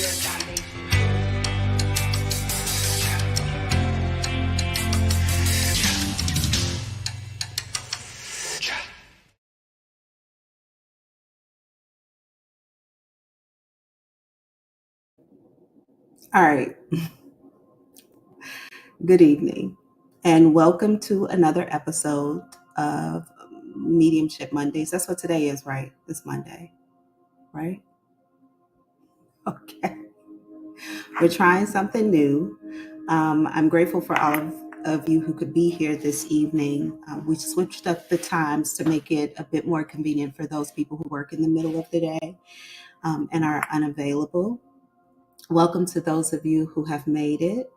your foundation. All right. Good evening, and welcome to another episode of Mediumship Mondays. That's what today is, right? It's Monday, right? Okay. We're trying something new. I'm grateful for all of you who could be here this evening. We switched up the times to make it a bit more convenient for those people who work in the middle of the day and are unavailable. Welcome to those of you who have made it.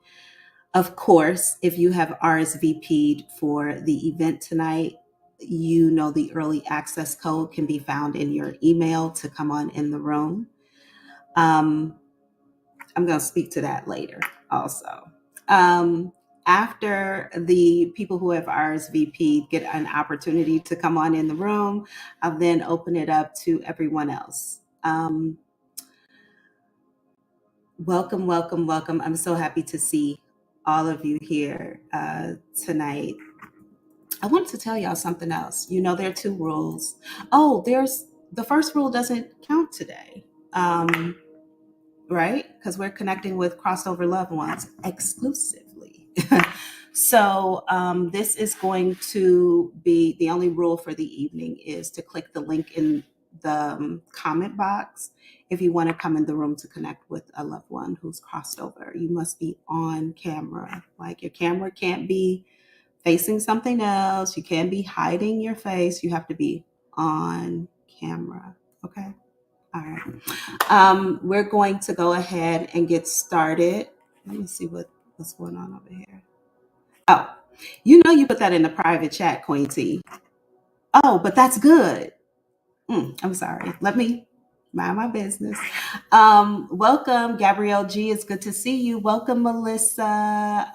Of course, if you have RSVP'd for the event tonight, you know the early access code can be found in your email to come on in the room. I'm going to speak to that later also. After the people who have RSVP'd get an opportunity to come on in the room, I'll then open it up to everyone else. Welcome, welcome, welcome. I'm so happy to see all of you here tonight. I wanted to tell y'all something else. You know, there are two rules. Oh, there's the first rule doesn't count today, right? Because we're connecting with crossover loved ones exclusively. So this is going to be the only rule for the evening is to click the link in the comment box if you want to come in the room to connect with a loved one who's crossed over. You must be on camera. Like your camera can't be facing something else. You can't be hiding your face. You have to be on camera. Okay. All right. We're going to go ahead and get started. Let me see what's going on over here. Oh, you know you put that in the private chat, Queen T. Oh, but that's good. I'm sorry. Let me mind my business. Welcome, Gabrielle G. It's good to see you. Welcome, Melissa.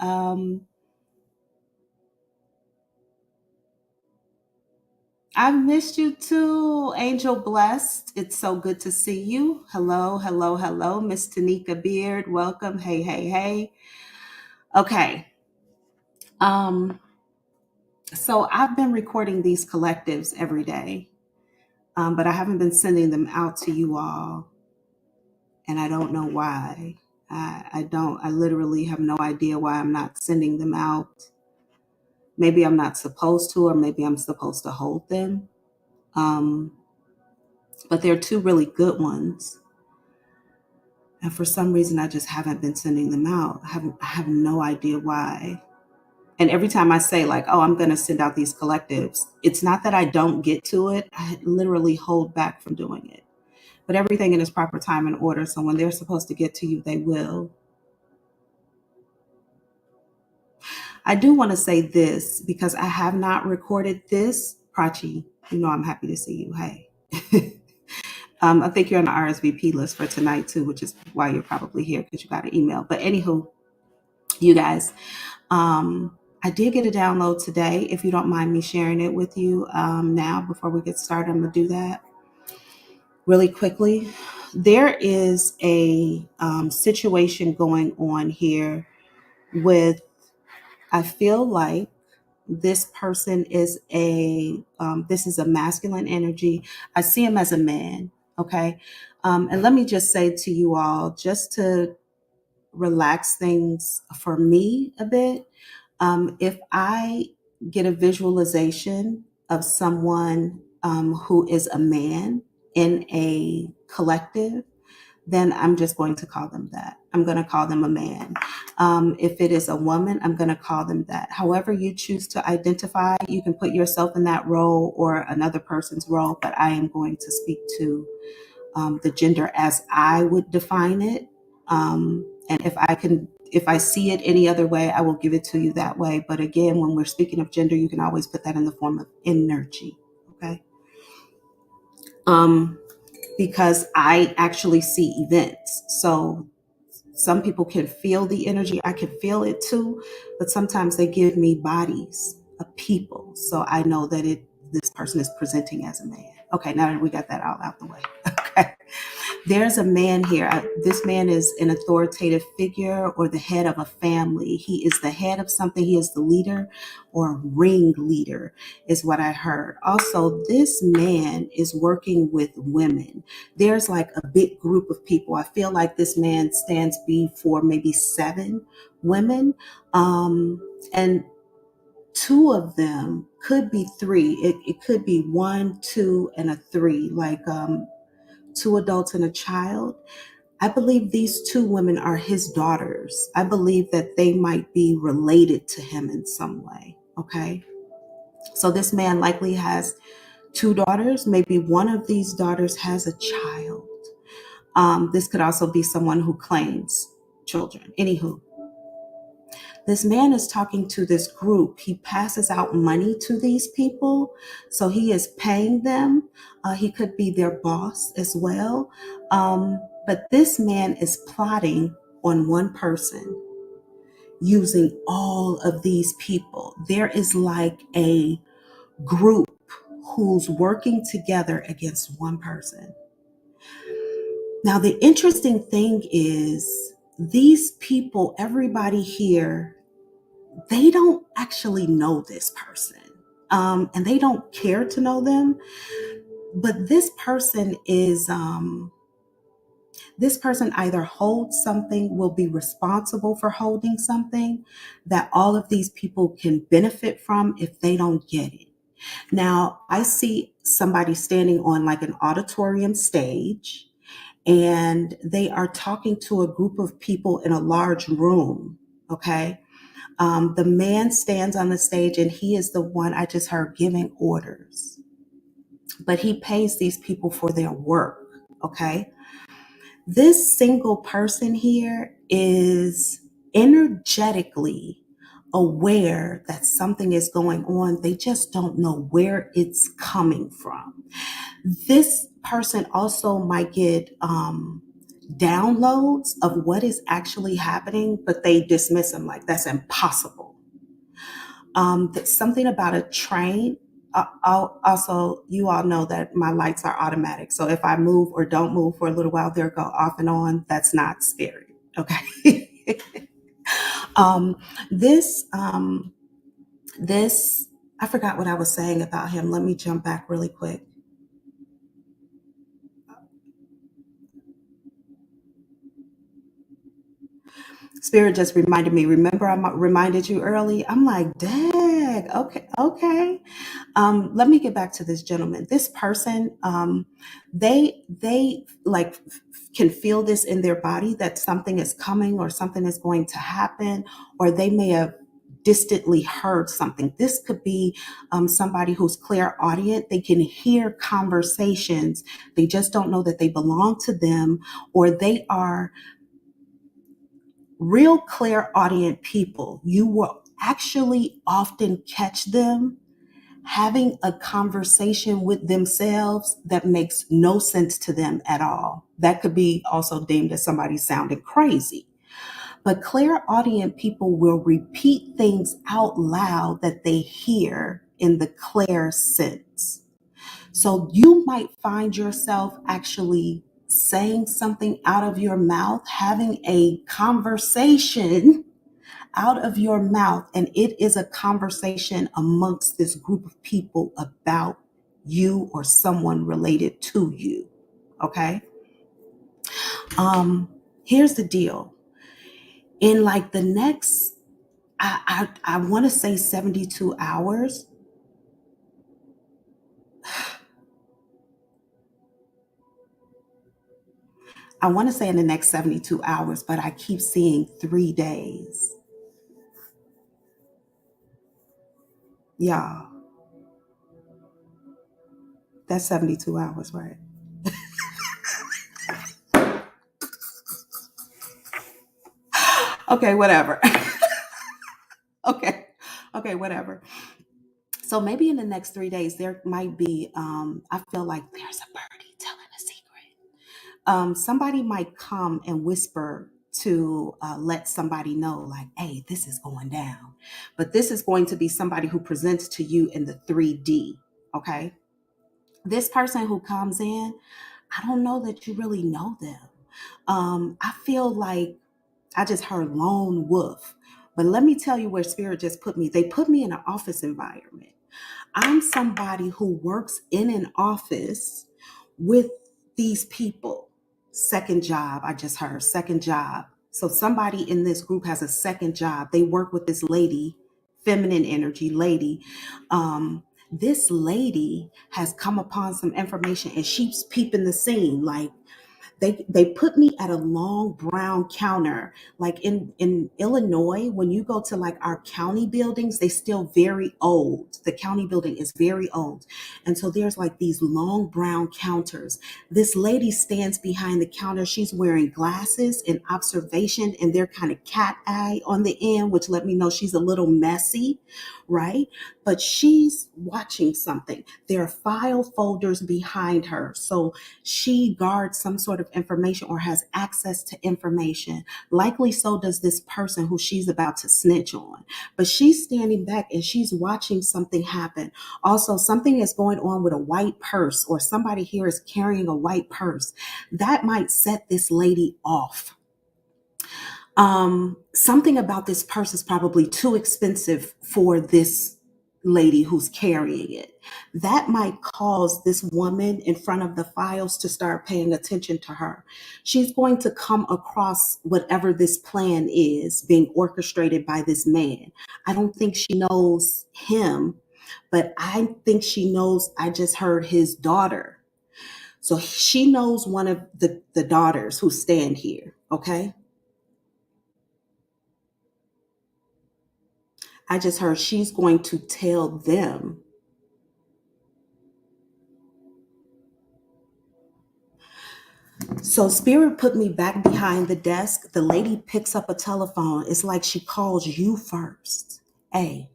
I've missed you too, Angel Blessed. It's so good to see you. Hello, hello, hello, Miss Tanika Beard. Welcome. Hey, hey, hey. Okay. So I've been recording these collectives every day, but I haven't been sending them out to you all, and I don't know why. I literally have no idea why I'm not sending them out. Maybe I'm not supposed to, or maybe I'm supposed to hold them. But they're two really good ones. And for some reason, I just haven't been sending them out. I have no idea why. And every time I say like, oh, I'm going to send out these collectives, it's not that I don't get to it. I literally hold back from doing it. But everything in its proper time and order. So when they're supposed to get to you, they will. I do want to say this because I have not recorded this. Prachi, you know I'm happy to see you. Hey. I think you're on the RSVP list for tonight too, which is why you're probably here because you got an email. But anywho, you guys, I did get a download today. If you don't mind me sharing it with you now before we get started, I'm going to do that really quickly. There is a situation going on here with, I feel like this person is this is a masculine energy. I see him as a man. Okay. And let me just say to you all, just to relax things for me a bit, if I get a visualization of someone who is a man in a collective, then I'm just going to call them that. I'm going to call them a man. If it is a woman, I'm going to call them that. However you choose to identify, you can put yourself in that role or another person's role, but I am going to speak to the gender as I would define it. And if I see it any other way, I will give it to you that way. But again, when we're speaking of gender, you can always put that in the form of energy. Okay. Because I actually see events. So some people can feel the energy. I can feel it too, but sometimes they give me bodies of people. So I know that this person is presenting as a man. Okay, now that we got that all out the way. Okay. There's a man here. This man is an authoritative figure or the head of a family. He is the head of something. He is the leader or ringleader, is what I heard. Also, this man is working with women. There's like a big group of people. I feel like this man stands before maybe 7 women. And 2 of them could be 3. It could be 1, 2, and a 3, like 2 adults and a child. I believe these 2 women are his daughters. I believe that they might be related to him in some way. Okay. So this man likely has 2 daughters. Maybe one of these daughters has a child. This could also be someone who claims children. Anywho, this man is talking to this group. He passes out money to these people. So he is paying them. He could be their boss as well. But this man is plotting on one person using all of these people. There is like a group who's working together against one person. Now, the interesting thing is these people, everybody here, they don't actually know this person, and they don't care to know them. But this person either holds something, will be responsible for holding something that all of these people can benefit from if they don't get it. Now, I see somebody standing on like an auditorium stage, and they are talking to a group of people in a large room. Okay. The man stands on the stage, and he is the one I just heard giving orders, but he pays these people for their work. Okay. This single person here is energetically aware that something is going on. They just don't know where it's coming from. This person also might get downloads of what is actually happening, but they dismiss them like that's impossible. That's something about a train. Also, you all know that my lights are automatic. So if I move or don't move for a little while, they'll go off and on. That's not spirit. Okay. um, this, um, this, I forgot what I was saying about him. Let me jump back really quick. Spirit just reminded me. Remember, I reminded you early. I'm like, dang, okay. Let me get back to this gentleman. This person, they like can feel this in their body that something is coming or something is going to happen, or they may have distantly heard something. This could be somebody who's clairaudient. They can hear conversations. They just don't know that they belong to them, or they are real clairaudient people. You will actually often catch them having a conversation with themselves that makes no sense to them at all. That could be also deemed as somebody sounding crazy. But clairaudient people will repeat things out loud that they hear in the clair sense. So you might find yourself actually saying something out of your mouth, having a conversation out of your mouth, and it is a conversation amongst this group of people about you or someone related to you. Okay. Here's the deal. In like the next, I want to say 72 hours. I want to say in the next 72 hours, but I keep seeing 3 days. Yeah, that's 72 hours, right? Okay, whatever. Okay. Okay, whatever. So maybe in the next 3 days, there might be, I feel like there's a birdie telling a secret. Somebody might come and whisper to let somebody know, like, hey, this is going down. But this is going to be somebody who presents to you in the 3D. Okay. This person who comes in, I don't know that you really know them. I feel like I just heard lone wolf. But let me tell you where spirit just put me. They put me in an office environment. I'm somebody who works in an office with these people. Second job, I just heard, second job. So somebody in this group has a second job. They work with this lady, feminine energy lady. This lady has come upon some information and she's peeping the scene. Like, they put me at a long brown counter. Like in Illinois, when you go to like our county buildings, they still very old. The county building is very old. And so there's like these long brown counters. This lady stands behind the counter. She's wearing glasses and observation, and they're kind of cat eye on the end, which let me know she's a little messy, right? But she's watching something. There are file folders behind her. So she guards some sort of information or has access to information. Likely so does this person who she's about to snitch on. But she's standing back and she's watching something happen. Also, something is going on with a white purse, or somebody here is carrying a white purse. That might set this lady off. Something about this purse is probably too expensive for this lady who's carrying it. That might cause this woman in front of the files to start paying attention to her. She's going to come across whatever this plan is being orchestrated by this man. I don't think she knows him, but I think she knows, I just heard his daughter. So she knows one of the daughters who stand here, okay? I just heard she's going to tell them. So spirit put me back behind the desk. The lady picks up a telephone. It's like she calls you first. Hey,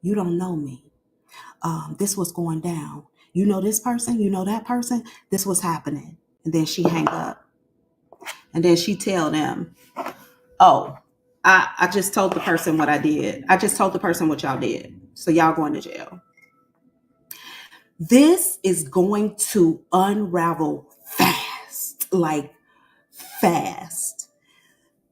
you don't know me. This was going down. You know this person? You know that person? This was happening. And then she hang up. And then she tell them, oh, I just told the person what I did. I just told the person what y'all did. So y'all going to jail. This is going to unravel fast, like fast.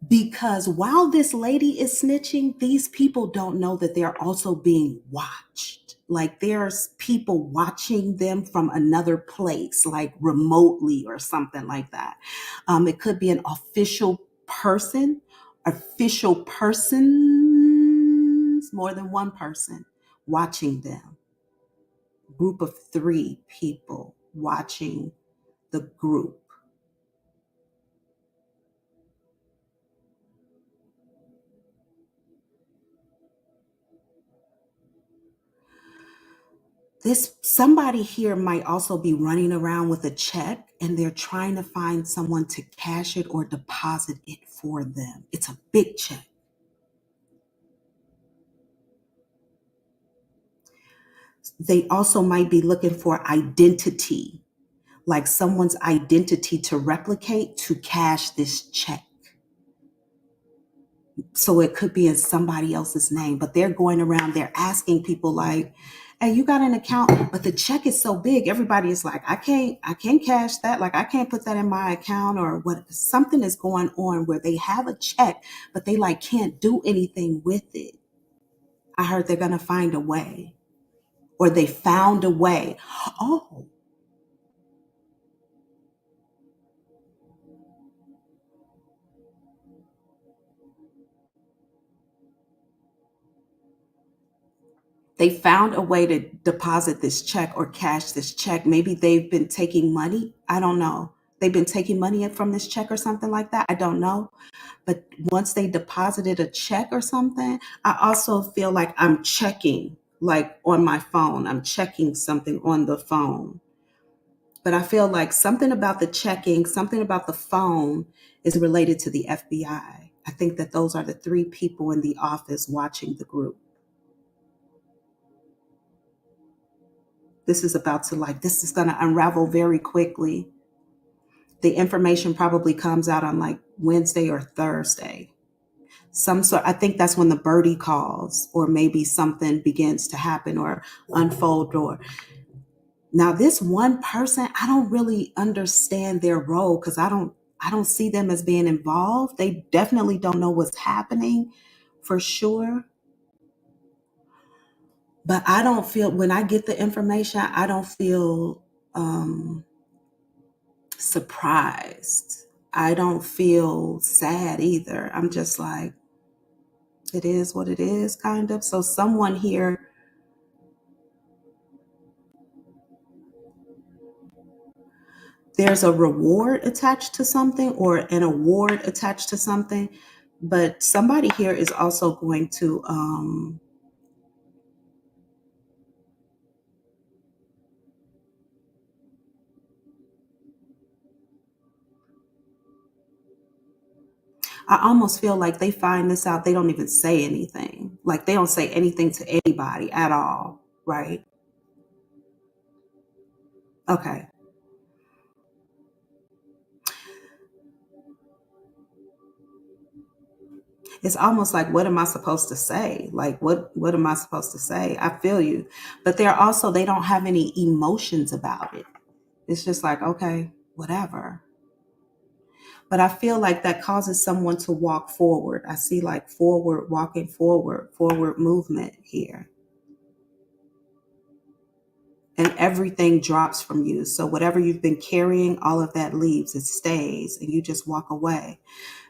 Because while this lady is snitching, these people don't know that they're also being watched. Like there's people watching them from another place, like remotely or something like that. It could be an official persons, more than one person watching them. Group of 3 people watching the group. Somebody here might also be running around with a check and they're trying to find someone to cash it or deposit it for them. It's a big check. They also might be looking for identity, like someone's identity to replicate to cash this check. So it could be in somebody else's name, but they're going around, they're asking people like, hey, you got an account, but the check is so big. Everybody is like, I can't cash that. Like, I can't put that in my account, or what. Something is going on where they have a check, but they like can't do anything with it. I heard they're going to find a way, or they found a way. Oh, they found a way to deposit this check or cash this check. Maybe they've been taking money. I don't know. They've been taking money from this check or something like that. I don't know. But once they deposited a check or something, I also feel like I'm checking, like on my phone. I'm checking something on the phone. But I feel like something about the checking, something about the phone is related to the FBI. I think that those are the 3 people in the office watching the group. This is going to unravel very quickly. The information probably comes out on like Wednesday or Thursday. I think that's when the birdie calls, or maybe something begins to happen or unfold, or Now, this one person, I don't really understand their role because I don't see them as being involved. They definitely don't know what's happening for sure. But I don't feel, when I get the information, I don't feel surprised. I don't feel sad either. I'm just like, it is what it is, kind of. So someone here, there's a reward attached to something or an award attached to something, but somebody here is also going to I almost feel like they find this out, they don't even say anything. Like they don't say anything to anybody at all, right? Okay. It's almost like, what am I supposed to say? Like what am I supposed to say? I feel you. But they're also, they don't have any emotions about it. It's just like, okay, whatever. But I feel like that causes someone to walk forward. I see like forward, walking forward, forward movement here. And everything drops from you. So whatever you've been carrying, all of that leaves, it stays, and you just walk away.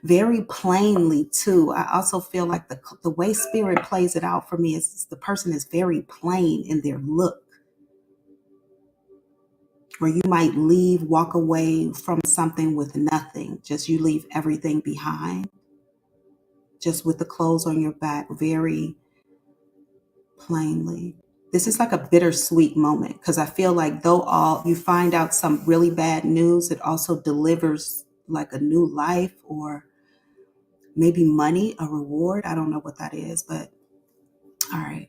Very plainly too. I also feel like the way spirit plays it out for me is the person is very plain in their look. Or you might leave, walk away from something with nothing. Just you leave everything behind. Just with the clothes on your back, very plainly. This is like a bittersweet moment because I feel like though all you find out some really bad news, it also delivers like a new life or maybe money, a reward. I don't know what that is, but all right.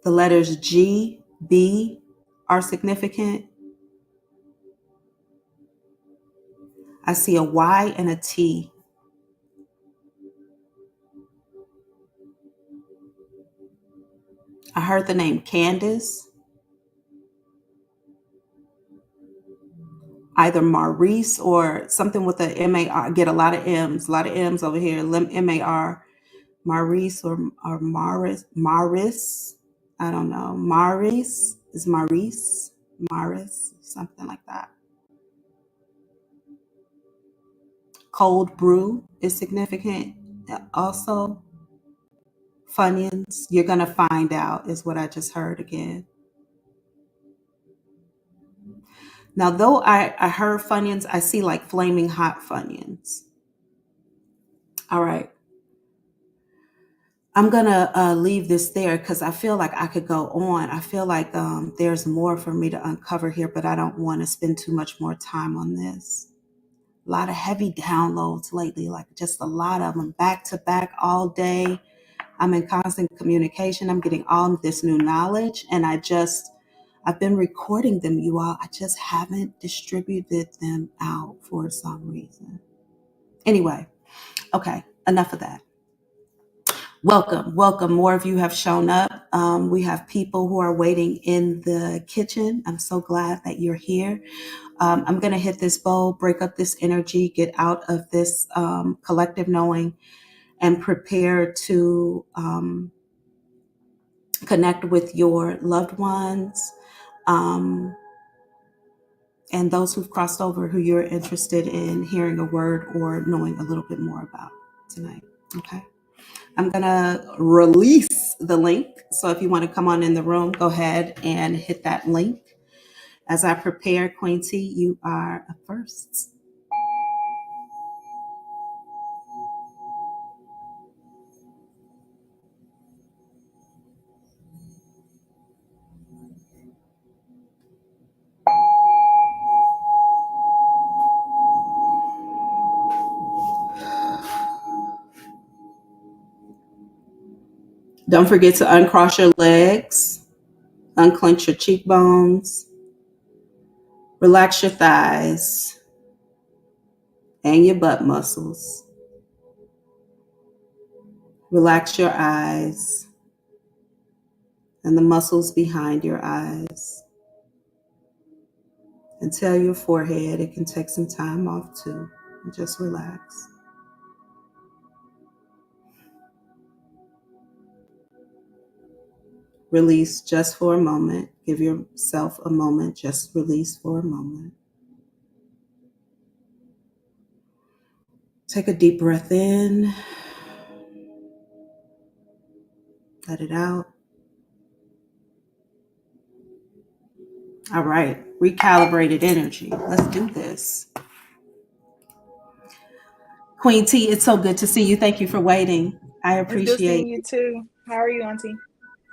The letters G, B are significant. I see a Y and a T. I heard the name Candace, either Maurice or something with a M-A-R. Get a lot of M's over here. M-A-R, Maurice or Maris. I don't know. Maurice, something like that. Cold brew is significant. Also, Funyuns, you're gonna find out, is what I just heard again. Now, though I heard Funyuns, I see like flaming hot Funyuns. All right. I'm gonna leave this there because I feel like I could go on. I feel like there's more for me to uncover here, but I don't want to spend too much more time on this. A lot of heavy downloads lately, like just a lot of them back to back all day. I'm in constant communication. I'm getting all this new knowledge, and I've been recording them, you all. I just haven't distributed them out for some reason. Anyway, okay, enough of that. Welcome, welcome. More of you have shown up. We have people who are waiting in the kitchen. I'm so glad that you're here. I'm going to hit this bowl, break up this energy, get out of this collective knowing, and prepare to connect with your loved ones and those who've crossed over who you're interested in hearing a word or knowing a little bit more about tonight. Okay. I'm going to release the link. So if you want to come on in the room, go ahead and hit that link. As I prepare, Queen T, you are a first. Don't forget to uncross your legs, unclench your cheekbones, relax your thighs and your butt muscles. Relax your eyes and the muscles behind your eyes. And tell your forehead it can take some time off too. And just relax. Release just for a moment. Give yourself a moment. Just release for a moment. Take a deep breath in. Let it out. All right. Recalibrated energy. Let's do this. Queen T, it's so good to see you. Thank you for waiting. I It's good appreciate seeing you it. too. How are you, Auntie?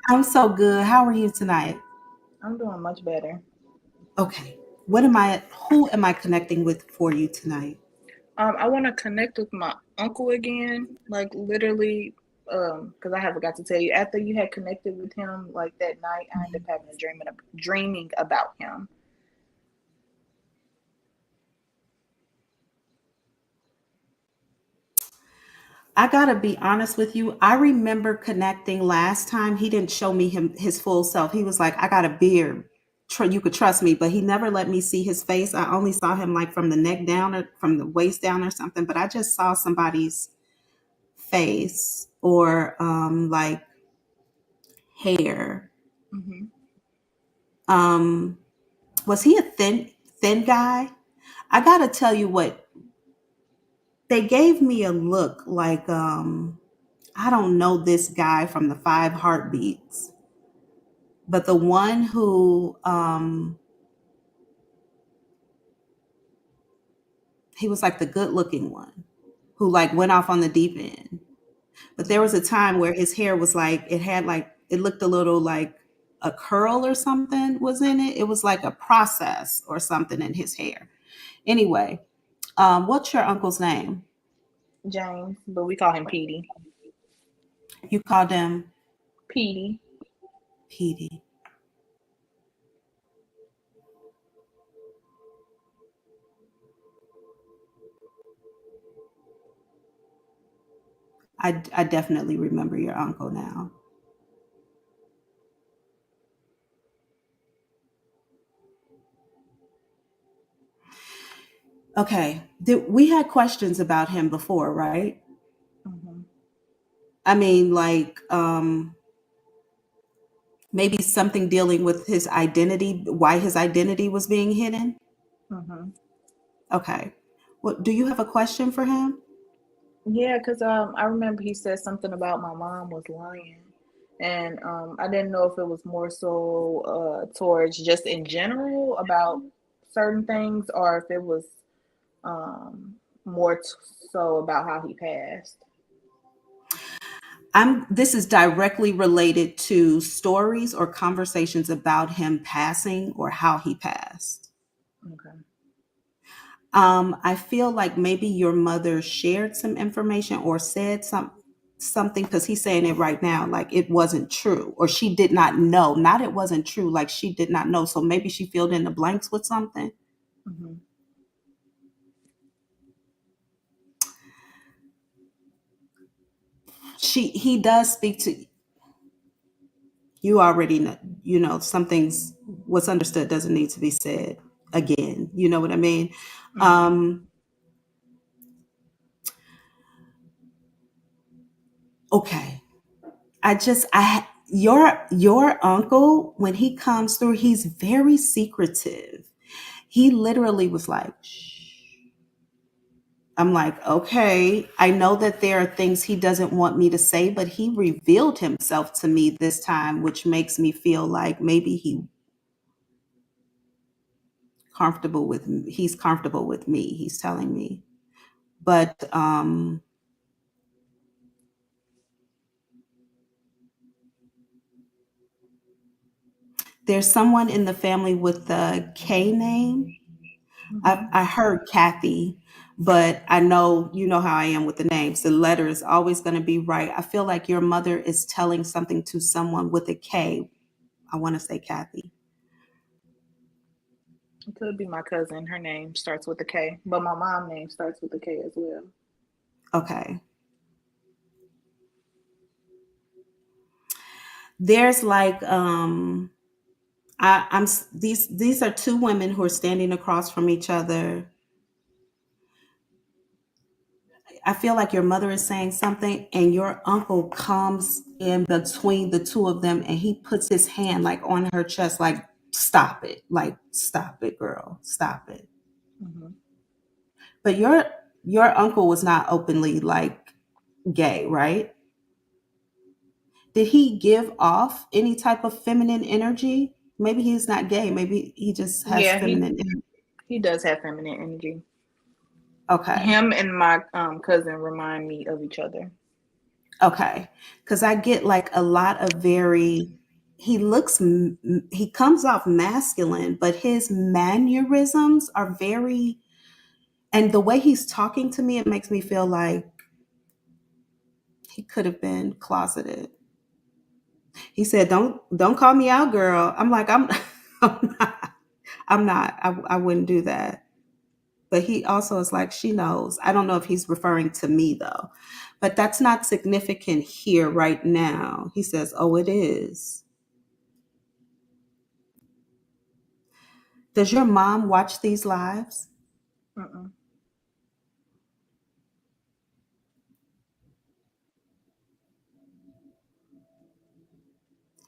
I'm so good. How are you tonight? I'm doing much better. Okay. Who am I connecting with for you tonight? I want to connect with my uncle again, like literally, because I forgot to tell you. After you had connected with him, like that night, I ended up having a dreaming about him. I gotta be honest with you. I remember connecting last time. He didn't show me his full self. He was like, "I got a beard. You could trust me," but he never let me see his face. I only saw him like from the neck down or from the waist down or something. But I just saw somebody's face or like hair. Hmm. Um, was he a thin guy? I gotta tell you what they gave me a look like. I don't know this guy from the Five Heartbeats, but the one who he was like the good looking one who like went off on the deep end. But there was a time where his hair was like it looked a little like a curl or something was in it. It was like a process or something in his hair. Anyway, what's your uncle's name? James, but we call him Petey. You called him Petey. Petey. I definitely remember your uncle now. Okay. We had questions about him before, right? Hmm. I mean, like, maybe something dealing with his identity, why his identity was being hidden. Hmm. Okay. What do you have a question for him? Yeah, because I remember he said something about my mom was lying, and I didn't know if it was more so towards just in general about certain things, or if it was um more so about how he passed. This is directly related to stories or conversations about him passing or how he passed. Okay. I feel like maybe your mother shared some information or said something because he's saying it right now, like it wasn't true, or she did not know. Not it wasn't true, like she did not know. So maybe she filled in the blanks with something. Hmm. He does speak to you already know, some things what's understood doesn't need to be said again. You know what I mean? Hmm. Um, okay. Your uncle, when he comes through, he's very secretive. He literally was like, shh. I'm like, okay, I know that there are things he doesn't want me to say, but he revealed himself to me this time, which makes me feel like maybe he's comfortable with me, he's telling me. But there's someone in the family with the K name. I, Hmm. I heard Kathy, but I know you know how I am with the names. The letter is always going to be right. I feel like your mother is telling something to someone with a K. I want to say Kathy. It could be my cousin. Her name starts with a K, but my mom name starts with a K as well. Okay. There's like these are two women who are standing across from each other. I feel like your mother is saying something, and your uncle comes in between the two of them, and he puts his hand like on her chest, like stop it, girl, stop it. Hmm. But your uncle was not openly like gay, right? Did he give off any type of feminine energy? Maybe he's not gay. Maybe he just has Yeah, feminine energy. he does have feminine energy. Okay. Him and my cousin remind me of each other. Okay. Because I get like a lot of very, he comes off masculine, but his mannerisms are very, and the way he's talking to me, it makes me feel like he could have been closeted. He said, don't call me out, girl. I'm like, I'm not, I'm not, I wouldn't do that. But he also is like, she knows. I don't know if he's referring to me though, but that's not significant here right now. He says, oh, it is. Does your mom watch these lives? Mm-mm.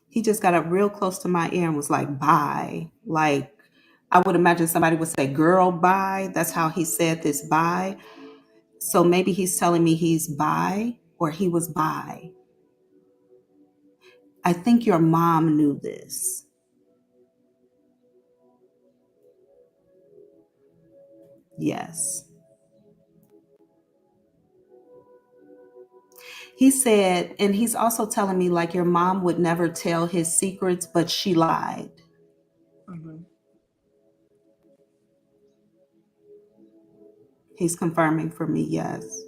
He just got up real close to my ear and was like, bye. Like, I would imagine somebody would say, girl, bye. That's how he said this, bye. So maybe he's telling me he's bi or he was bi. I think your mom knew this. Yes. He said, and he's also telling me like your mom would never tell his secrets, but she lied. Hmm. He's confirming for me, yes.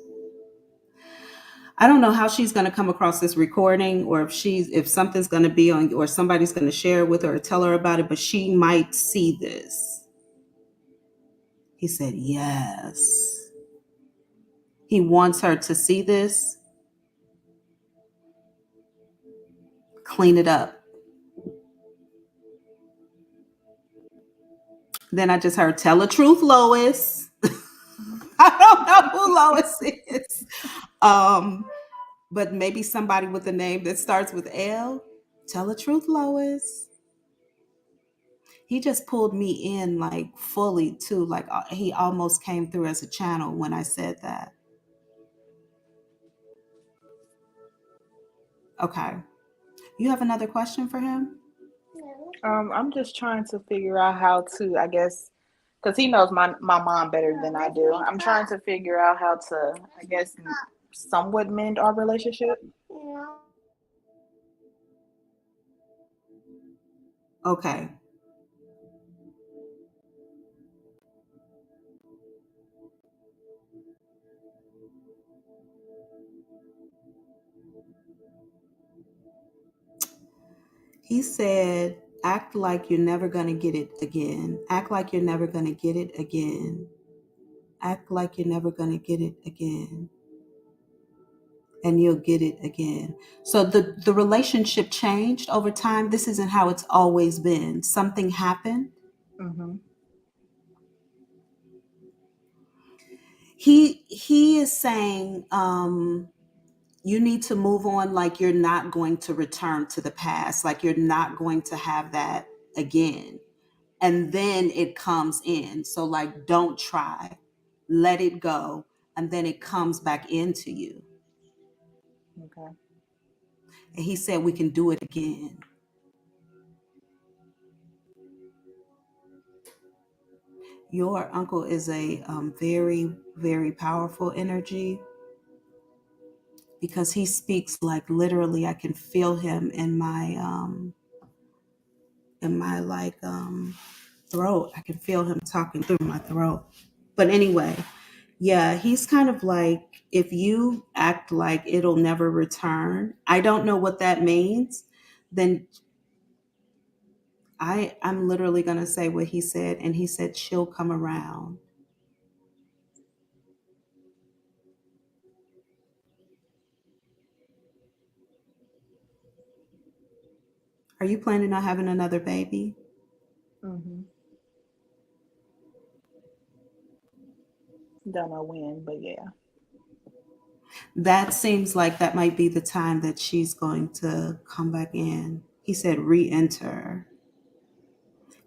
I don't know how she's going to come across this recording or if something's going to be on or somebody's going to share it with her or tell her about it, but she might see this. He said, yes. He wants her to see this, clean it up. Then I just heard, tell the truth, Lois. I don't know who Lois is. Um, but maybe somebody with a name that starts with L. Tell the truth, Lois. He just pulled me in like fully too. Like he almost came through as a channel when I said that. Okay. You have another question for him? I'm just trying to figure out how to, I guess, because he knows my mom better than I do. I'm trying to figure out how to, I guess, somewhat mend our relationship. Okay. He said, act like you're never going to get it again. Act like you're never going to get it again. Act like you're never going to get it again. And you'll get it again. So the relationship changed over time. This isn't how it's always been. Something happened. Mm-hmm. He is saying you need to move on, like you're not going to return to the past, like you're not going to have that again. And then it comes in. So like don't try. Let it go. And then it comes back into you. Okay. And he said we can do it again. Your uncle is a very, very powerful energy because he speaks like literally I can feel him in my like throat. I can feel him talking through my throat. But anyway, yeah, he's kind of like if you act like it'll never return, I don't know what that means, then I'm literally going to say what he said, and he said she'll come around. Are you planning on having another baby? Mm-hmm. Don't know when, but yeah. That seems like that might be the time that she's going to come back in. He said re-enter.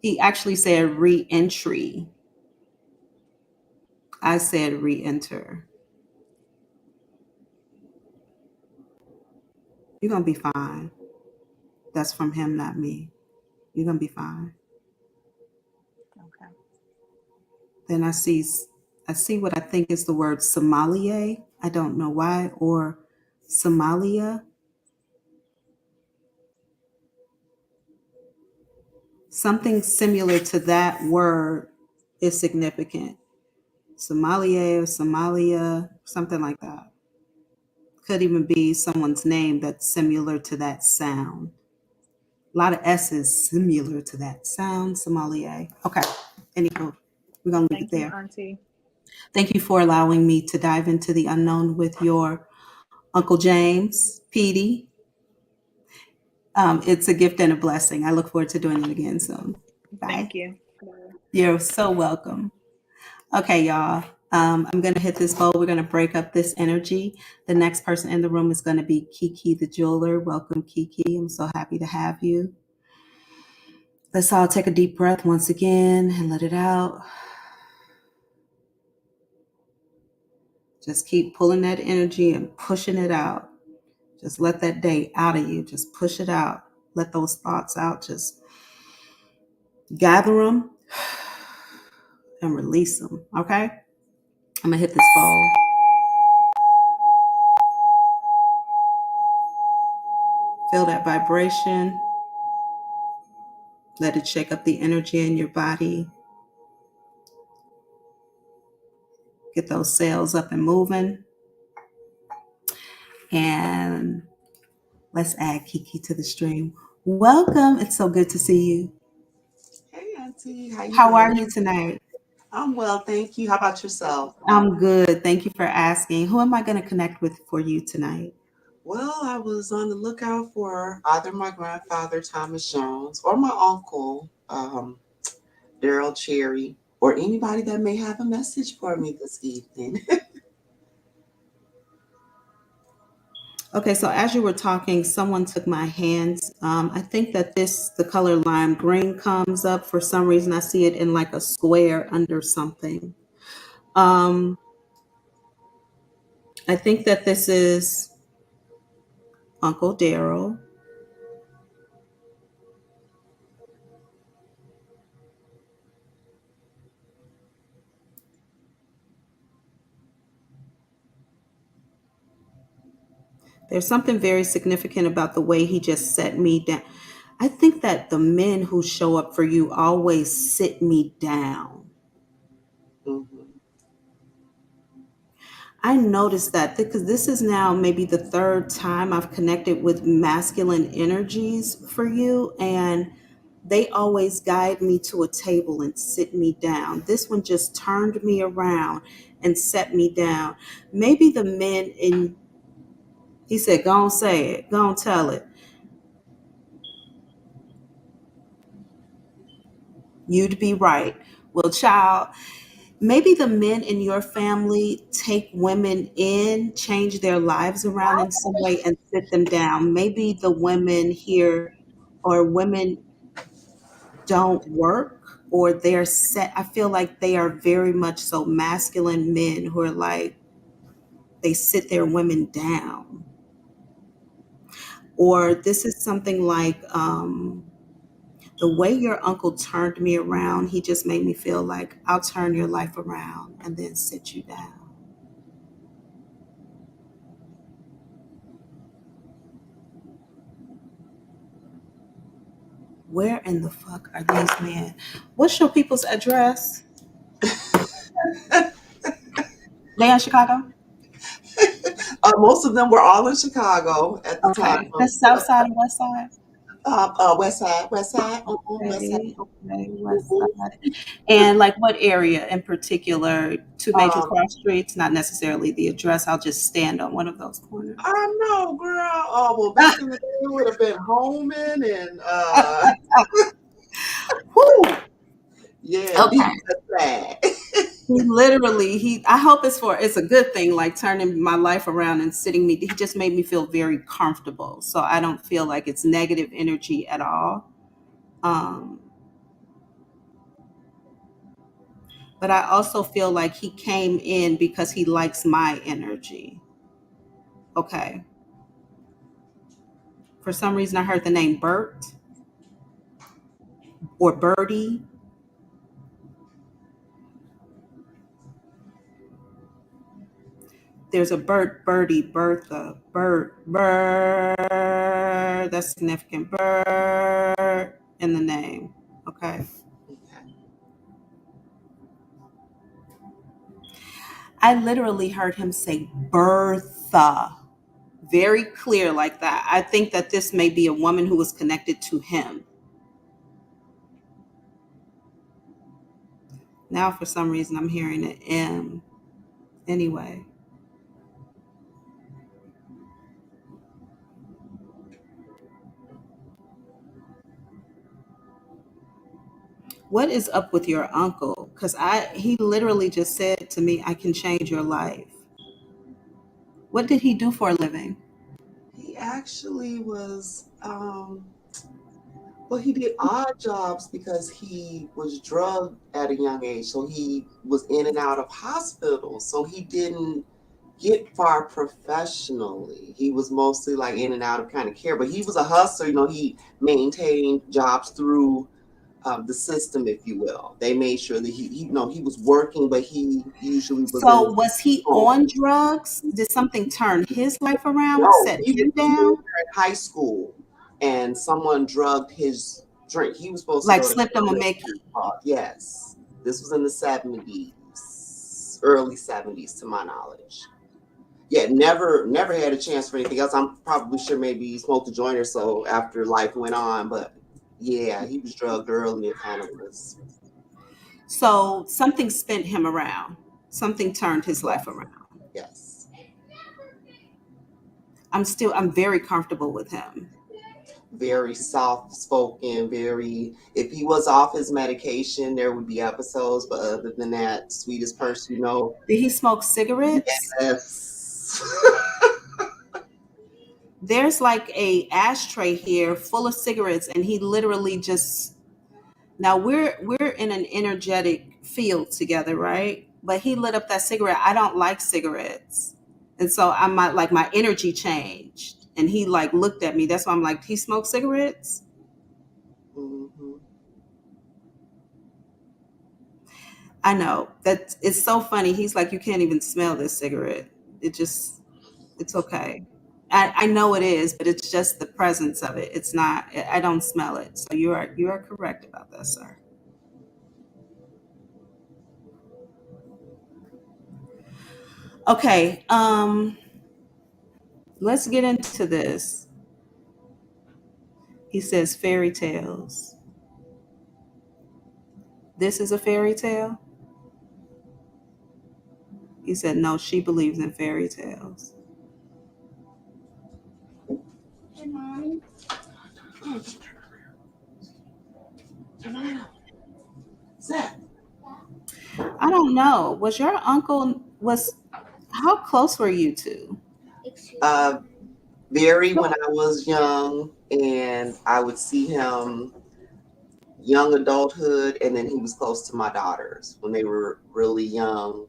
He actually said re-entry. I said re-enter. You're going to be fine. That's from him, not me. You're going to be fine. Okay. Then I see what I think is the word Somalia. I don't know why, or Somalia. Something similar to that word is significant. Somalia or Somalia, something like that. Could even be someone's name that's similar to that sound. A lot of S's similar to that sound, Somalia. Okay. Anywho, we're going to leave it Thank you, there. Auntie. Thank you for allowing me to dive into the unknown with your Uncle James, Petey. It's a gift and a blessing. I look forward to doing it again soon. Bye. Thank you. You're so welcome. Okay, y'all. I'm going to hit this bowl. We're going to break up this energy. The next person in the room is going to be Kiki the jeweler. Welcome, Kiki. I'm so happy to have you. Let's all take a deep breath once again and let it out. Just keep pulling that energy and pushing it out. Just let that day out of you. Just push it out. Let those thoughts out. Just gather them and release them. Okay? I'm going to hit this bowl. Feel that vibration. Let it shake up the energy in your body. Get those cells up and moving. And let's add Kiki to the stream. Welcome. It's so good to see you. Hey, Auntie. How are you tonight? I'm well, thank you. How about yourself? I'm good. Thank you for asking. Who am I going to connect with for you tonight? Well, I was on the lookout for either my grandfather, Thomas Jones, or my uncle, Daryl Cherry, or anybody that may have a message for me this evening. Okay, so as you were talking, someone took my hands. I think that the color lime green comes up. For some reason, I see it in like a square under something. I think that this is Uncle Daryl. There's something very significant about the way he just set me down. I think that the men who show up for you always sit me down. Mhm. I noticed that because this is now maybe the third time I've connected with masculine energies for you, and they always guide me to a table and sit me down. This one just turned me around and set me down. Maybe the men in, he said, go on, say it, go on, tell it. You'd be right. Well, child, maybe the men in your family take women in, change their lives around in some way, and sit them down. Maybe the women here or women don't work or they're set. I feel like they are very much so masculine men who are like, they sit their women down. Or this is something like, the way your uncle turned me around, he just made me feel like I'll turn your life around and then sit you down. Where in the fuck are these men? What's your people's address? They in Chicago? Most of them were all in Chicago at the time. Okay. The south side and west side? West Side, West Side, West Side. Okay, okay, West Mhm. Side. And like what area in particular? Two major Um, cross streets, not necessarily the address. I'll just stand on one of those corners. I know, girl. Oh, well, back in the day, it would have been Holman and Whew. yeah, deep Okay. West Side. He literally, I hope it's a good thing, like turning my life around and he just made me feel very comfortable. So I don't feel like it's negative energy at all. Um, but I also feel like he came in because he likes my energy. Okay. For some reason, I heard the name Bert or Birdie. There's a Bert, Birdie, Bertha, Bird. That's significant. Bird in the name. Okay. I literally heard him say Bertha very clear like that. I think that this may be a woman who was connected to him. Now, for some reason, I'm hearing an M. Anyway, what is up with your uncle? Because he literally just said to me, I can change your life. What did he do for a living? He actually was, well, he did odd jobs because he was drugged at a young age. So he was in and out of hospitals. So he didn't get far professionally. He was mostly like in and out of kind of care, but he was a hustler. He maintained jobs through the system, if you will. They made sure that he was working, but he usually was in So his was he home. on drugs? Did something turn his life around, No, set he was him down? in high school, and someone drugged his drink. He was supposed to Like go to slipped him a Candlewick. Mickey? Yes, this was in the 70s, early 70s, to my knowledge. Yeah, never had a chance for anything else. I'm probably sure maybe he smoked a joint or so after life went on, but yeah, he was drugged early and kind of was. So something spent him around. Something turned his life Yes, around. yes. I'm very comfortable with him. Very soft spoken, if he was off his medication, there would be episodes, but other than that, sweetest person. Did he smoke cigarettes? Yes. There's like a ashtray here full of cigarettes, and he literally just now we're in an energetic field together, right? But he lit up that cigarette. I don't like cigarettes. And so my energy changed. And he like looked at me. That's why I'm like, he smoked cigarettes? Mhm. I know. That it's so funny. He's like, you can't even smell this cigarette. It's okay. I know it is, but it's just the presence of it. It's not. I don't smell it. So you are correct about that, sir. Okay. Let's get into this. He says fairy tales. This is a fairy tale. He said no. She believes in fairy tales. Hey, mommy. Zach. I don't know. Was your uncle was how close were you two? Uh, Very when I was young, and I would see him young adulthood, and then he was close to my daughters when they were really young,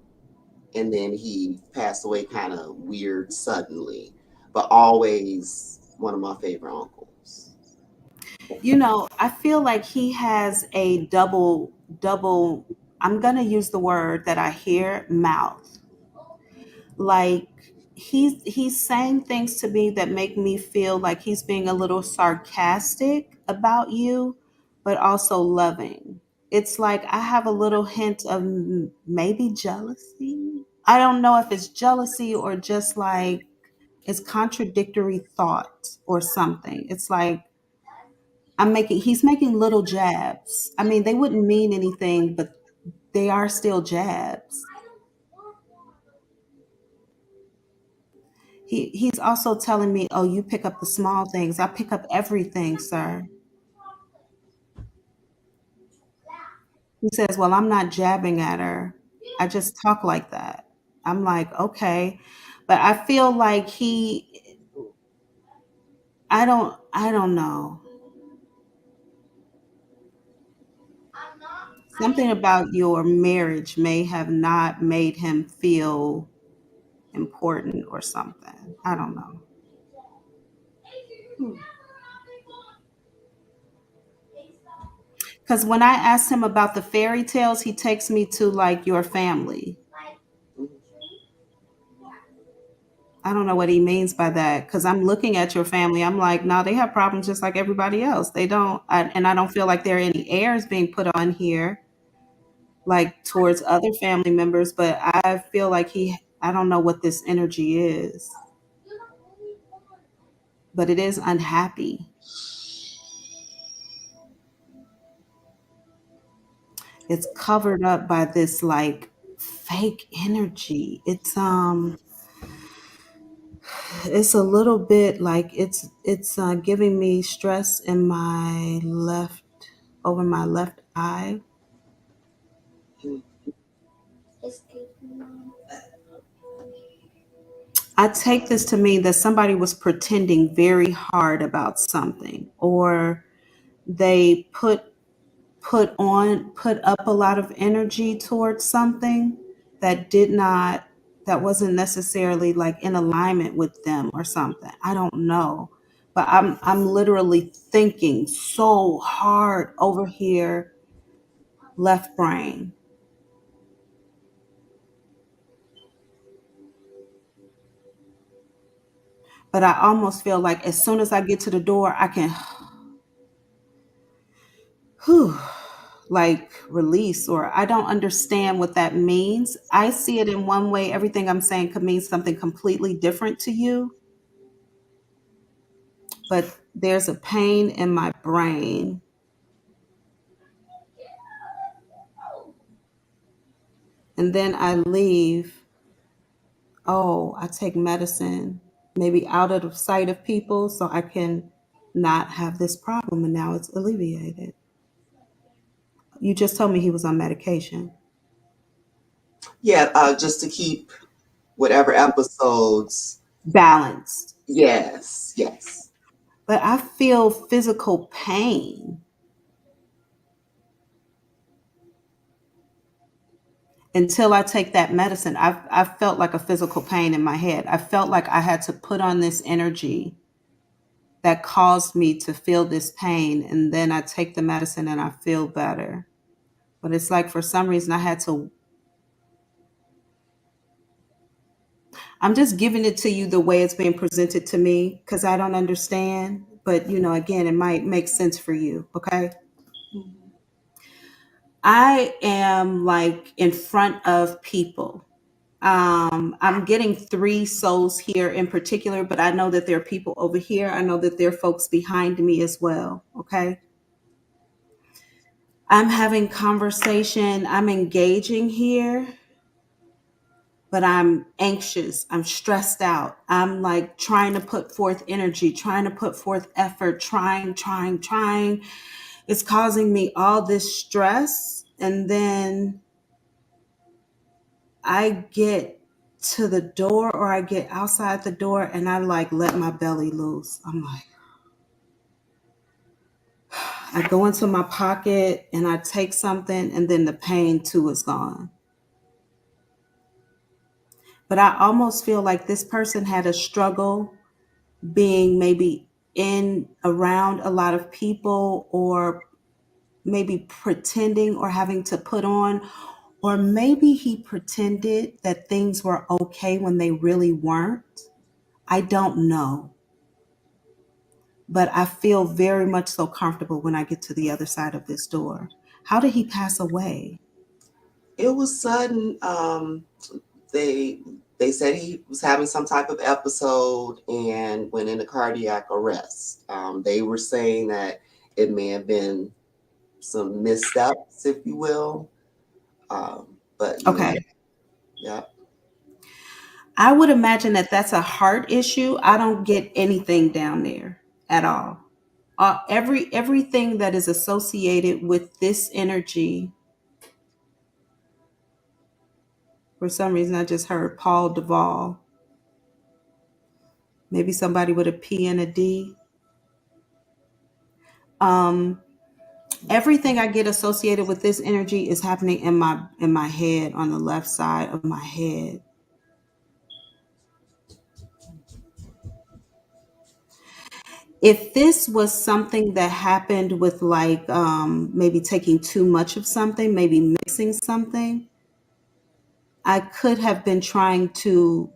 and then he passed away kind of weird suddenly, but always one of my favorite uncles. I feel like he has a double I'm going to use the word that I hear mouth. Like he's saying things to me that make me feel like he's being a little sarcastic about you, but also loving. It's like I have a little hint of maybe jealousy. I don't know if it's jealousy or just like it's contradictory thought or something. It's like He's making little jabs. I mean, they wouldn't mean anything, but they are still jabs. He's also telling me, "Oh, you pick up the small things. I pick up everything, sir." He says, "Well, I'm not jabbing at her. I just talk like that." I'm like, "Okay." But I feel like I don't know. Something about your marriage may have not made him feel important or something. I don't know. Hmm. Because when I asked him about the fairy tales, he takes me to like your family. I don't know what he means by that because I'm looking at your family. I'm like, no, they have problems just like everybody else. They don't, and I don't feel like there are any airs being put on here like towards other family members. But I feel like I don't know what this energy is, but it is unhappy. It's covered up by this like fake energy. It's a little bit like it's giving me stress in my left over my left eye. Hmm. I take this to mean that somebody was pretending very hard about something, or they put up a lot of energy towards something that did not that wasn't necessarily like in alignment with them or something. I don't know. But I'm literally thinking so hard over here, left brain. But I almost feel like as soon as I get to the door, I can whew, like release, or I don't understand what that means. I see it in one way. Everything I'm saying could mean something completely different to you, but there's a pain in my brain. And then I leave. Oh, I take medicine, maybe out of the sight of people so I can not have this problem. And now it's alleviated. You just told me he was on medication. Yeah, just to keep whatever episodes. Balanced. Yes, yes. But I feel physical pain until I take that medicine. I felt like a physical pain in my head. I felt like I had to put on this energy that caused me to feel this pain. And then I take the medicine and I feel better. But it's like for some reason I had to, I'm just giving it to you the way it's being presented to me because I don't understand. But, again, it might make sense for you. Okay. Mhm. I am like in front of people. I'm getting three souls here in particular, but I know that there are people over here. I know that there are folks behind me as well. Okay. I'm having conversation. I'm engaging here, but I'm anxious. I'm stressed out. I'm like trying to put forth energy, trying to put forth effort, trying. It's causing me all this stress. And then I get to the door or I get outside the door and I like let my belly loose. I'm like, I go into my pocket and I take something and then the pain too is gone. But I almost feel like this person had a struggle being maybe in around a lot of people, or maybe pretending or having to put on, or maybe he pretended that things were okay when they really weren't. I don't know. But I feel very much so comfortable when I get to the other side of this door. How did he pass away? It was sudden. They they said he was having some type of episode and went into cardiac arrest. They were saying that it may have been some missteps, if you will. But you know, Okay. yeah. I would imagine that that's a heart issue. I don't get anything down there at all. Everything that is associated with this energy, for some reason, I just heard Paul Duvall. Maybe somebody with a P and a D. Um, Everything I get associated with this energy is happening in my head, on the left side of my head. If this was something that happened with like maybe taking too much of something, maybe mixing something, I could have been trying to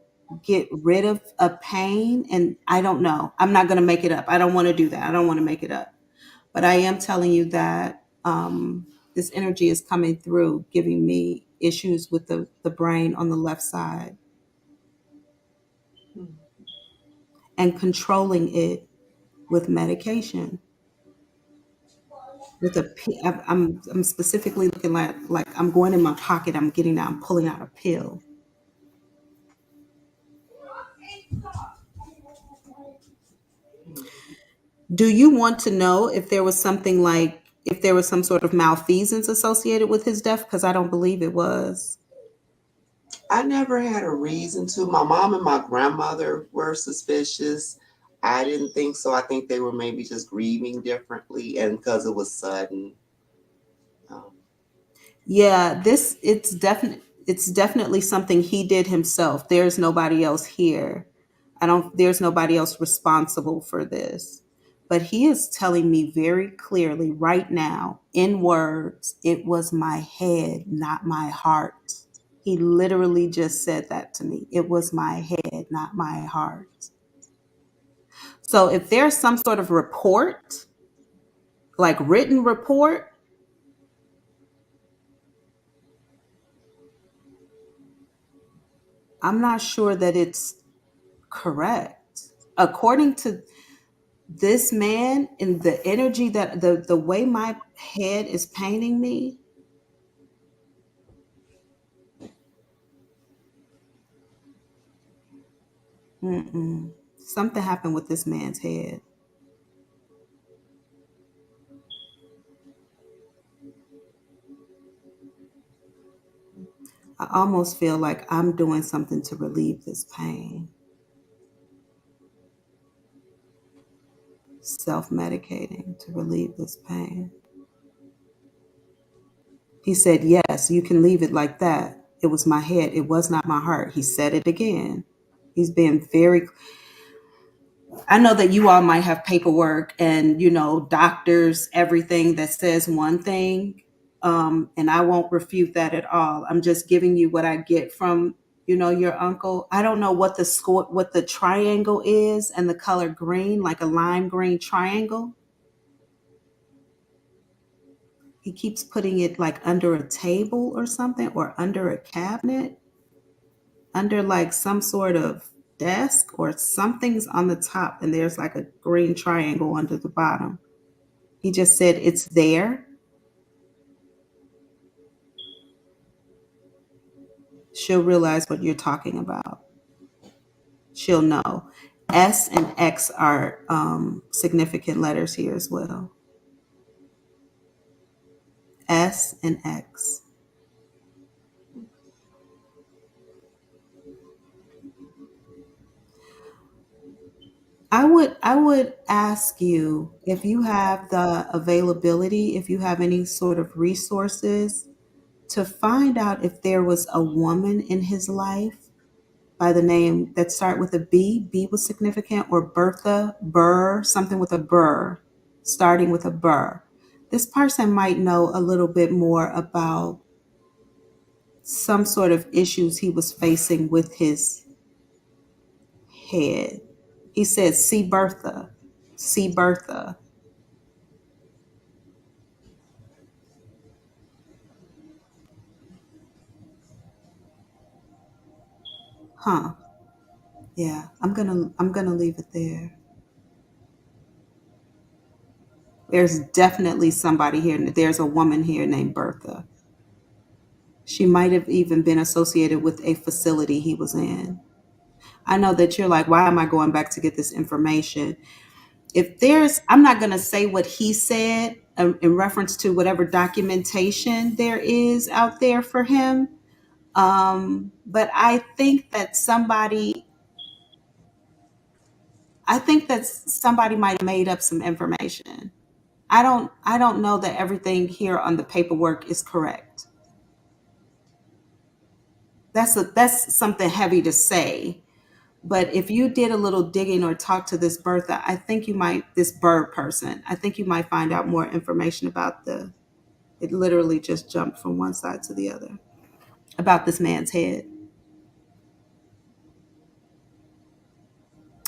get rid of a pain, and I don't know. I'm not going to make it up. I don't want to do that. I don't want to make it up. But I am telling you that this energy is coming through, giving me issues with the brain on the left side and controlling it with medication. With I'm specifically looking like I'm going in my pocket, I'm getting out, I'm pulling out a pill. Do you want to know if there was something like, if there was some sort of malfeasance associated with his death? Because I don't believe it was. I never had a reason to. My mom and my grandmother were suspicious. I didn't think so. I think they were maybe just grieving differently, and because it was sudden. Um, Yeah, it's definitely something he did himself. There's nobody else here. There's nobody else responsible for this. But he is telling me very clearly right now, in words, it was my head, not my heart. He literally just said that to me. It was my head, not my heart. So if there's some sort of report, like written report, I'm not sure that it's correct. According to this man and the energy that the way my head is painting me, something happened with this man's head. I almost feel like I'm doing something to relieve this pain, self-medicating to relieve this pain. He said, yes, you can leave it like that. It was my head. It was not my heart. He said it again. He's being very, I know that you all might have paperwork and, doctors, everything that says one thing. And I won't refute that at all. I'm just giving you what I get from, your uncle. I don't know what the triangle is and the color green, like a lime green triangle. He keeps putting it like under a table or something, or under a cabinet, under like some sort of desk, or something's on the top and there's like a green triangle under the bottom. He just said it's there. She'll realize what you're talking about. She'll know. S and X are significant letters here as well. S and X. I would ask you if you have the availability, if you have any sort of resources, to find out if there was a woman in his life by the name that start with a B. B was significant, or Bertha, Burr, something with a Burr, starting with a Burr. This person might know a little bit more about some sort of issues he was facing with his head. He said, see Bertha, see Bertha. Huh. Yeah, I'm gonna leave it there. There's definitely somebody here. There's a woman here named Bertha. She might have even been associated with a facility he was in. I know that you're like, why am I going back to get this information? If there's, I'm not going to say what he said in reference to whatever documentation there is out there for him. But I think that somebody might have made up some information. I don't know that everything here on the paperwork is correct. That's something heavy to say. But if you did a little digging or talk to this Bertha, I think you might, this bird person, I think you might find out more information about it literally just jumped from one side to the other, about this man's head.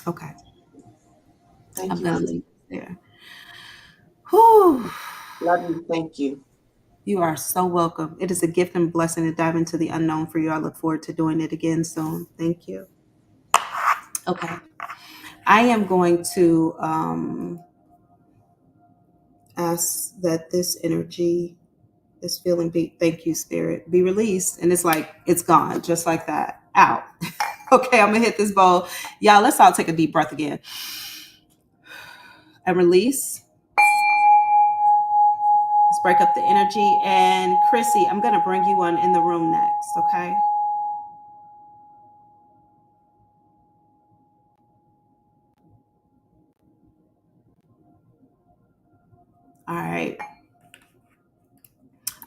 Okay. Thank I'm you, going to Auntie. leave it there. Whew. Love you. Thank you. You are so welcome. It is a gift and blessing to dive into the unknown for you. I look forward to doing it again soon. Thank you. Okay. I am going to ask that this energy, this feeling be, thank you, spirit, be released. And it's like, it's gone, just like that. Out. Okay, I'm gonna hit this bowl. Y'all, let's all take a deep breath again. And release. Let's break up the energy. And Chrissy, I'm gonna bring you on in the room next, okay? All right.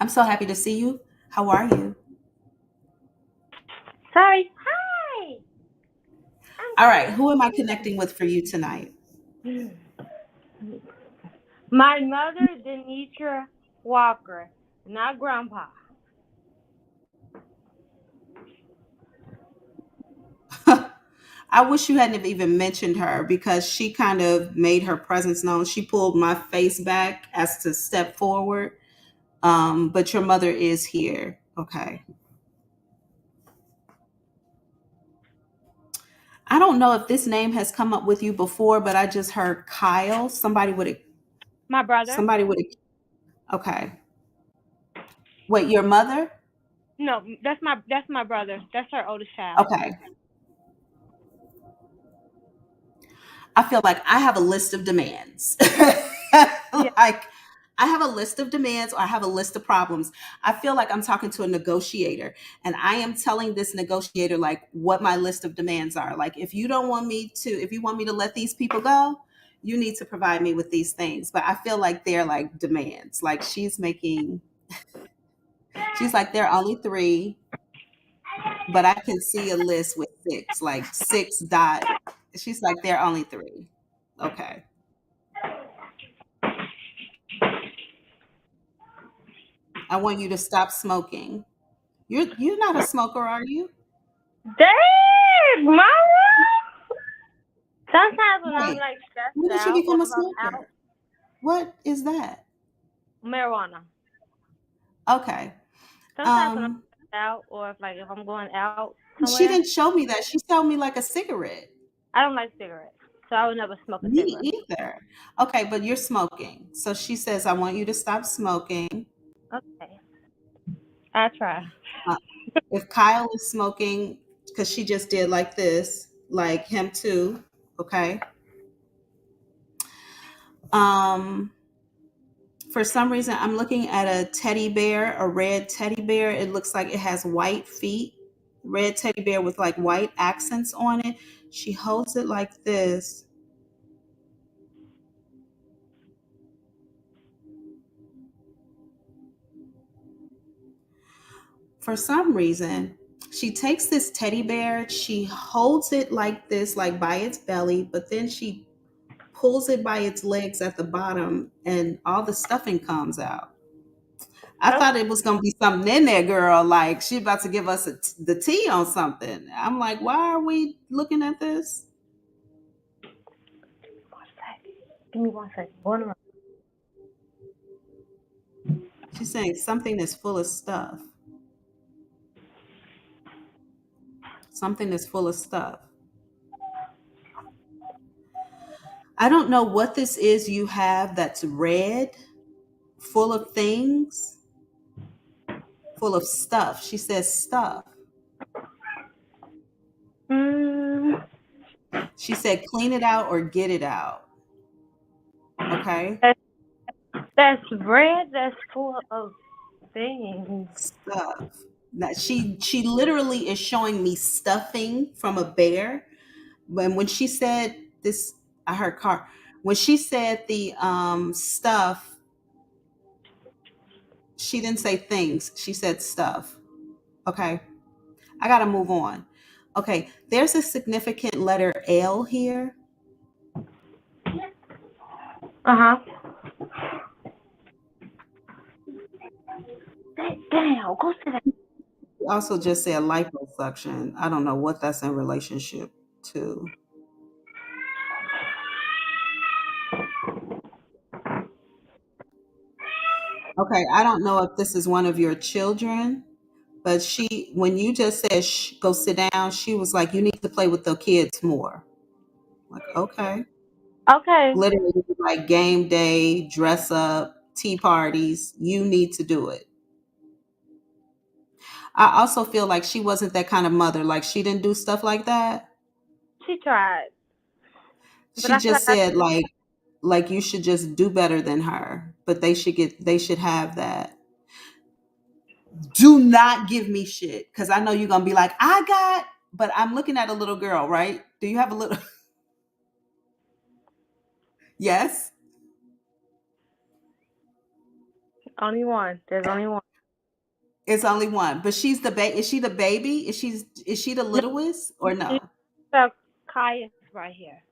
I'm so happy to see you. How are you? Sorry. Hi. All right. Who am I connecting with for you tonight? My mother, Denitra Walker, not Grandpa. I wish you hadn't have even mentioned her because she kind of made her presence known. She pulled my face back as to step forward. But your mother is here. Okay. I don't know if this name has come up with you before, but I just heard Kyle. My brother? Somebody would have. Okay. Wait, your mother? No, that's my brother. That's her oldest child. Okay. I feel like I have a list of demands. Yeah. Like I have a list of demands or I have a list of problems. I feel like I'm talking to a negotiator and I am telling this negotiator like what my list of demands are. Like if you want me to let these people go, you need to provide me with these things. But I feel like they're like demands. Like she's like, there are only 3, but I can see a list with 6, like 6 dot. She's like, there are only 3. Okay. I want you to stop smoking. You're not a smoker, are you? Dang, Mama! Sometimes when I'm Wait, like when stressed did you out or become a if I'm out, smoker? What is that? marijuana. Okay. Sometimes when I'm stressed out or if I'm going out She somewhere, didn't show me that. She showed me like a cigarette. I don't like cigarettes. So I would never smoke a Me cigarette. either. Okay, but you're smoking. So she says, I want you to stop smoking. Okay. I try. Uh, if Kyle is smoking, because she just did like this, like him too. Okay. For some reason, I'm looking at a teddy bear, a red teddy bear. It looks like it has white feet, red teddy bear with like white accents on it. She holds it like this. For some reason, she takes this teddy bear, she holds it like this, like by its belly, but then she pulls it by its legs at the bottom and all the stuffing comes out. I thought it was going to be something in there, girl. Like she about to give us the tea on something. I'm like, why are we looking at this? Give me 1 second. Going around. She's saying something is full of stuff. Something is full of stuff. I don't know what this is you have that's red, full of things, full of stuff. She says stuff. Mm, She said clean it out or get it out. Okay? that's red. That's full of things. Stuff. Now, she literally is showing me stuffing from a bear. When she said this, I heard car. When she said the stuff, she didn't say things. She said stuff. Okay. I gotta move on. Okay, there's a significant letter L here. Uh huh. Damn. Go to that. We also just said liposuction. I don't know what that's in relationship to. Okay, I don't know if this is one of your children, but when you just said go sit down, she was like, you need to play with the kids more. Like, okay. Okay. Literally like game day, dress up, tea parties. You need to do it. I also feel like she wasn't that kind of mother. Like she didn't do stuff like that. She tried, but She I feel like just said like you should just do better than her, but they should have that. Do not give me shit because I know you're gonna be like but I'm looking at a little girl, right? Do you have a little? Yes, only one. There's only one. it's only one, but she's the baby. Is she the baby? Is she the No, littlest or she's no? the Kaya's right here.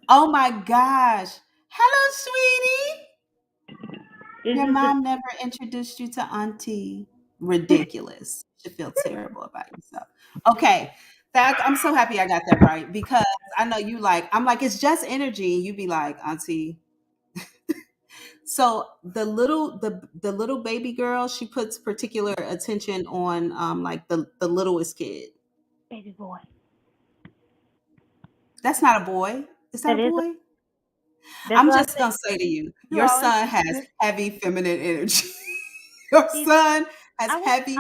Oh my gosh! Hello, sweetie. This Your is the mom never introduced you to Auntie. Ridiculous. You should feel terrible about yourself. Okay. I'm so happy I got that right because I know you I'm like, it's just energy. And you be like, Auntie. So the little baby girl, she puts particular attention on like the littlest kid. baby boy. That's not a boy. Is that That a is. boy? That's I'm what I just said. gonna say to you, You your always. son has heavy feminine energy. Your He's. son has I want. heavy.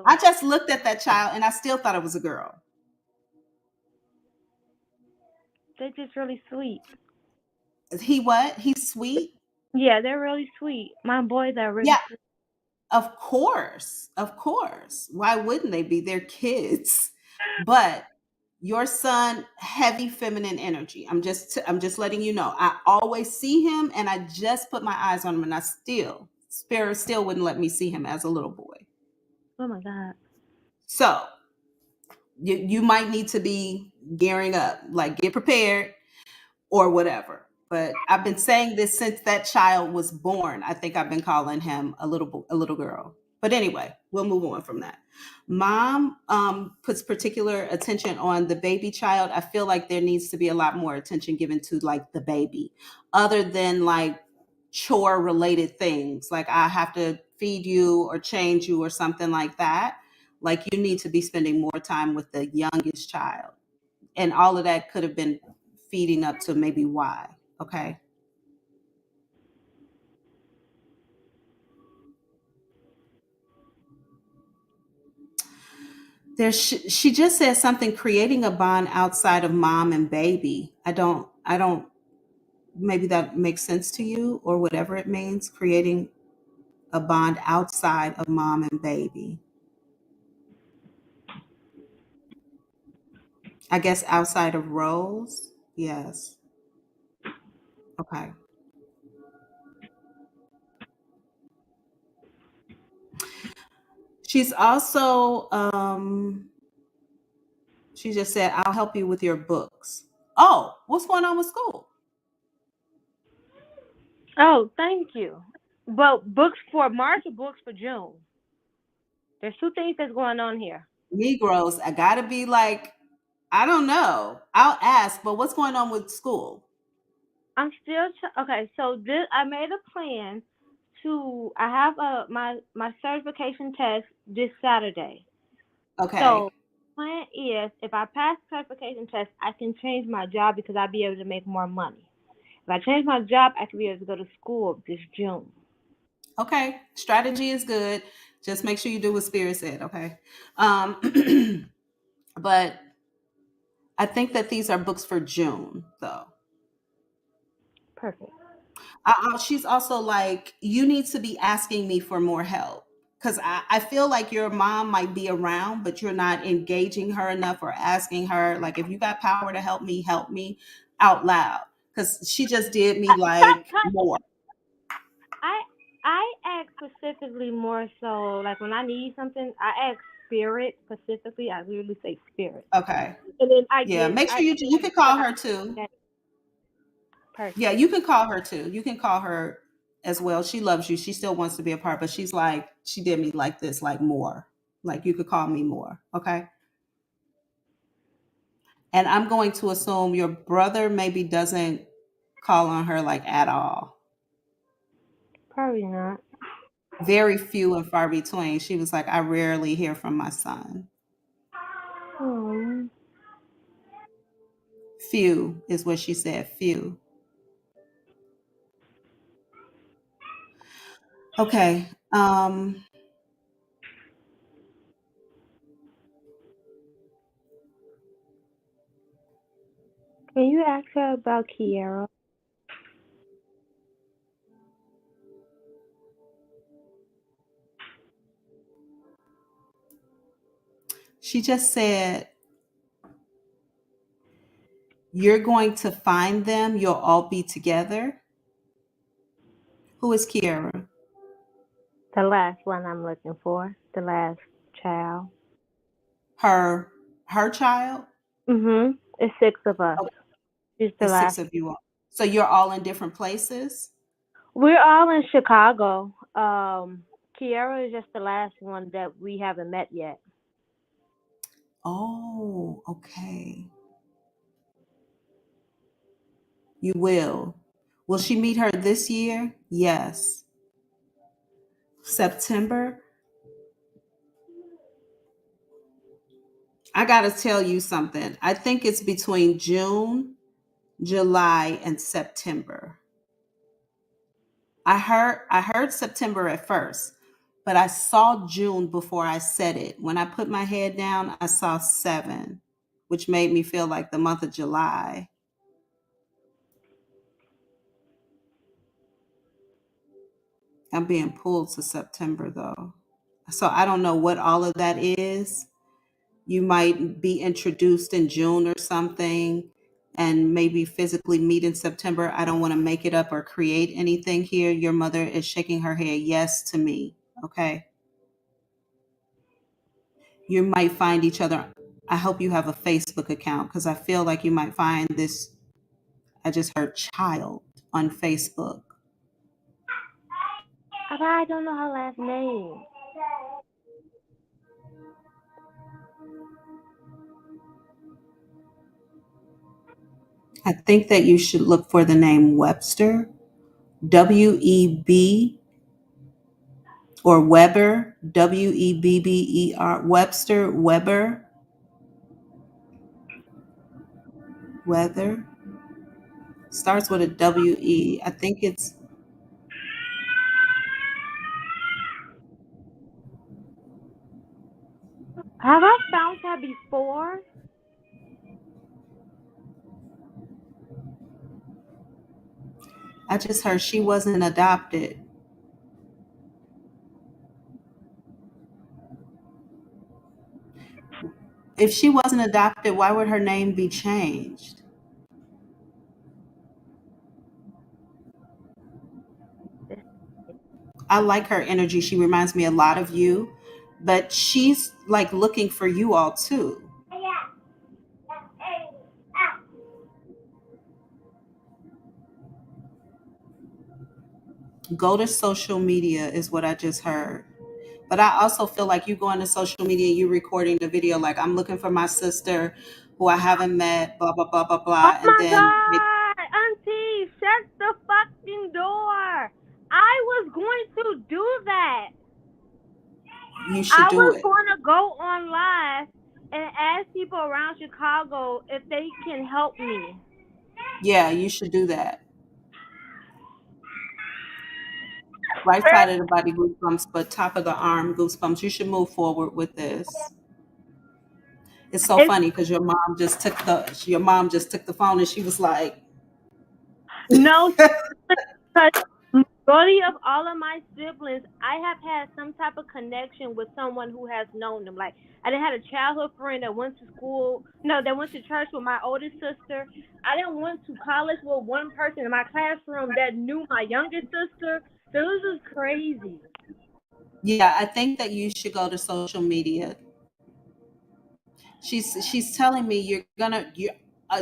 I just looked at that child and I still thought it was a girl. They're just really sweet. Is he what? He's sweet? Yeah, they're really sweet. My boys are really Yeah, sweet. of course. Of course. Why wouldn't they be? They're kids. But your son, heavy feminine energy. I'm just letting you know. I always see him and I just put my eyes on him and I Spirit still wouldn't let me see him as a little boy. Oh my god. So you might need to be gearing up, like get prepared or whatever. But I've been saying this since that child was born. I think I've been calling him a little girl. But anyway, we'll move on from that. Mom puts particular attention on the baby child. I feel like there needs to be a lot more attention given to like the baby, other than like chore related things. Like I have to feed you or change you or something like that. Like you need to be spending more time with the youngest child, and all of that could have been feeding up to maybe why. Okay. She just said something creating a bond outside of mom and baby. I don't maybe that makes sense to you or whatever it means, creating a bond outside of mom and baby. I guess outside of roles. Yes. Okay. She's also she just said, I'll help you with your books. Oh, what's going on with school? Oh, thank you. But books for March or books for June? There's two things that's going on here. Negroes, I gotta be like, I don't know. I'll ask, but what's going on with school? I'm still okay. So this I made a plan to. I have my certification test this Saturday. So Okay. plan is if I pass the classification test, I can change my job because I'll be able to make more money. If I change my job, I can be able to go to school this June. Okay, strategy is good. Just make sure you do what Spirit said. Okay, um, but I think that these are books for June, though. Perfect. She's also like, you need to be asking me for more help because I feel like your mom might be around, but you're not engaging her enough or asking her, like, if you got power to help me out loud. Because she just did me like more. I I ask specifically more so like when I need something, I ask spirit specifically. I literally say spirit, Okay. and then I Yeah. get Make sure you can call her too. Yeah, perfect. you can call her too. You can call her as well. She loves you. She still wants to be a part, but she's like, she did me like this, like more. Like you could call me more. Okay. And I'm going to assume your brother maybe doesn't call on her like at all. Probably not. Very few and far between. She was like, I rarely hear from my son. Hmm. Few is what she said. Few. Okay. Can you ask her about Kiara? She just said, you're going to find them. You'll all be together. Who is Kiara? The last one I'm looking for. The last child. Her child? It's 6 of us. Okay, She's the it's six last. of you all. So you're all in different places? We're all in Chicago. Kiara is just the last one that we haven't met yet. Oh, okay. You will. Will she meet her this year? Yes. September? I got to tell you something. I think it's between June, July, and September. I heard September at first, but I saw June before I said it. When I put my head down, I saw 7, which made me feel like the month of July. I'm being pulled to September though. So I don't know what all of that is. You might be introduced in June or something and maybe physically meet in September. I don't want to make it up or create anything here. Your mother is shaking her head yes to me. Okay. You might find each other. I hope you have a Facebook account because I feel like you might find this. I just heard child on Facebook. But I don't know her last name. I think that you should look for the name Webster, WEB, or Weber, WEBBER, Webster, Weber, Weather. Starts with a WE. I think it's, Have I found her before? I just heard she wasn't adopted. If she wasn't adopted, why would her name be changed? I like her energy. She reminds me a lot of you, but she's like looking for you all too. Go to social media is what I just heard. But I also feel like you going to social media, you recording the video, like I'm looking for my sister who I haven't met, blah, blah, blah, blah, Oh blah. And my then god! Auntie, shut the fucking door! I was going to do that. you should I do was it. going to go on live and ask people around Chicago if they can help me. Yeah, you should do that. Right side of the body goosebumps, but top of the arm goosebumps. You should move forward with this. It's so It's funny because your mom just took the phone and she was like, no, because majority of all of my siblings, I have had some type of connection with someone who has known them. Like I done had a childhood friend that went to school, no, that went to church with my oldest sister. I didn't went to college with one person in my classroom that knew my youngest sister. So it was just crazy. yeah, I think that you should go to social media. She's telling me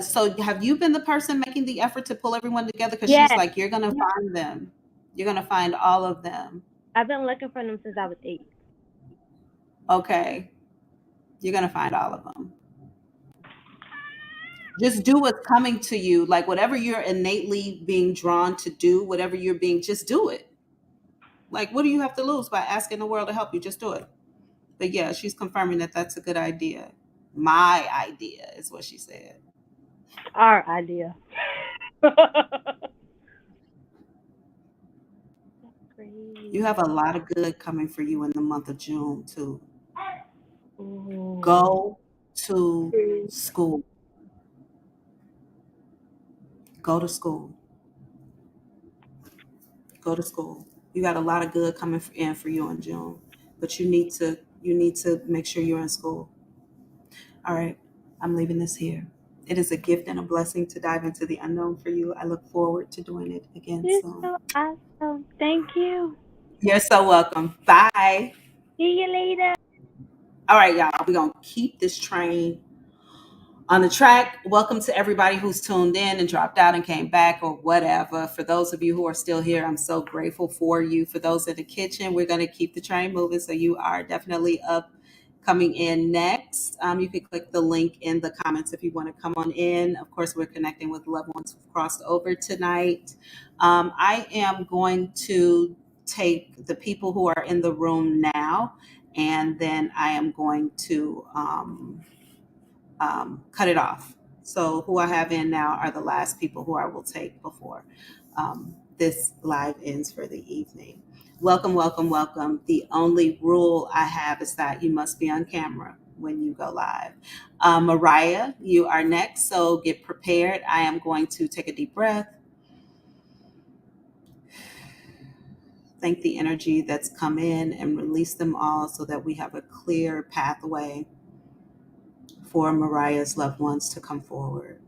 so have you been the person making the effort to pull everyone together? Because she's Yeah, like, you're gonna find them. You're gonna find all of them. I've been looking for them since I was 8. Okay. You're gonna find all of them. Just do what's coming to you. Like whatever you're innately being drawn to do, whatever you're being, just do it. Like, what do you have to lose by asking the world to help you? Just do it. But yeah, she's confirming that that's a good idea. My idea is what she said. Our idea. Crazy. You have a lot of good coming for you in the month of June too. Ooh. Go to school. Go to school. Go to school. You got a lot of good coming in for you in June, but you need to make sure you're in school. All right, I'm leaving this here. It is a gift and a blessing to dive into the unknown for you. I look forward to doing it again You're soon. so awesome. Thank you. You're so welcome. Bye. See you later. All right, y'all. We're going to keep this train on the track. Welcome to everybody who's tuned in and dropped out and came back or whatever. For those of you who are still here, I'm so grateful for you. For those in the kitchen, we're going to keep the train moving. So you are definitely up coming in next. You can click the link in the comments if you want to come on in. Of course, we're connecting with loved ones who've crossed over tonight. I am going to take the people who are in the room now, and then I am going to cut it off. So who I have in now are the last people who I will take before this live ends for the evening. Welcome, welcome, welcome. The only rule I have is that you must be on camera when you go live. Mariah, you are next, so get prepared. I am going to take a deep breath. Thank the energy that's come in and release them all so that we have a clear pathway for Mariah's loved ones to come forward.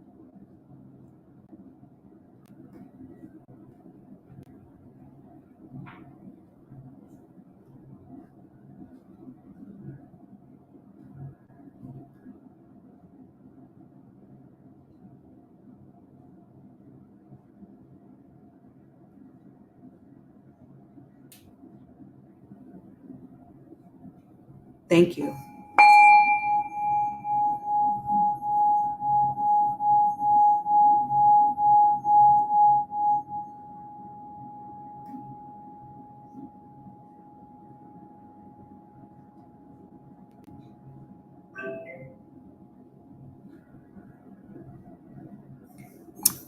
Thank you.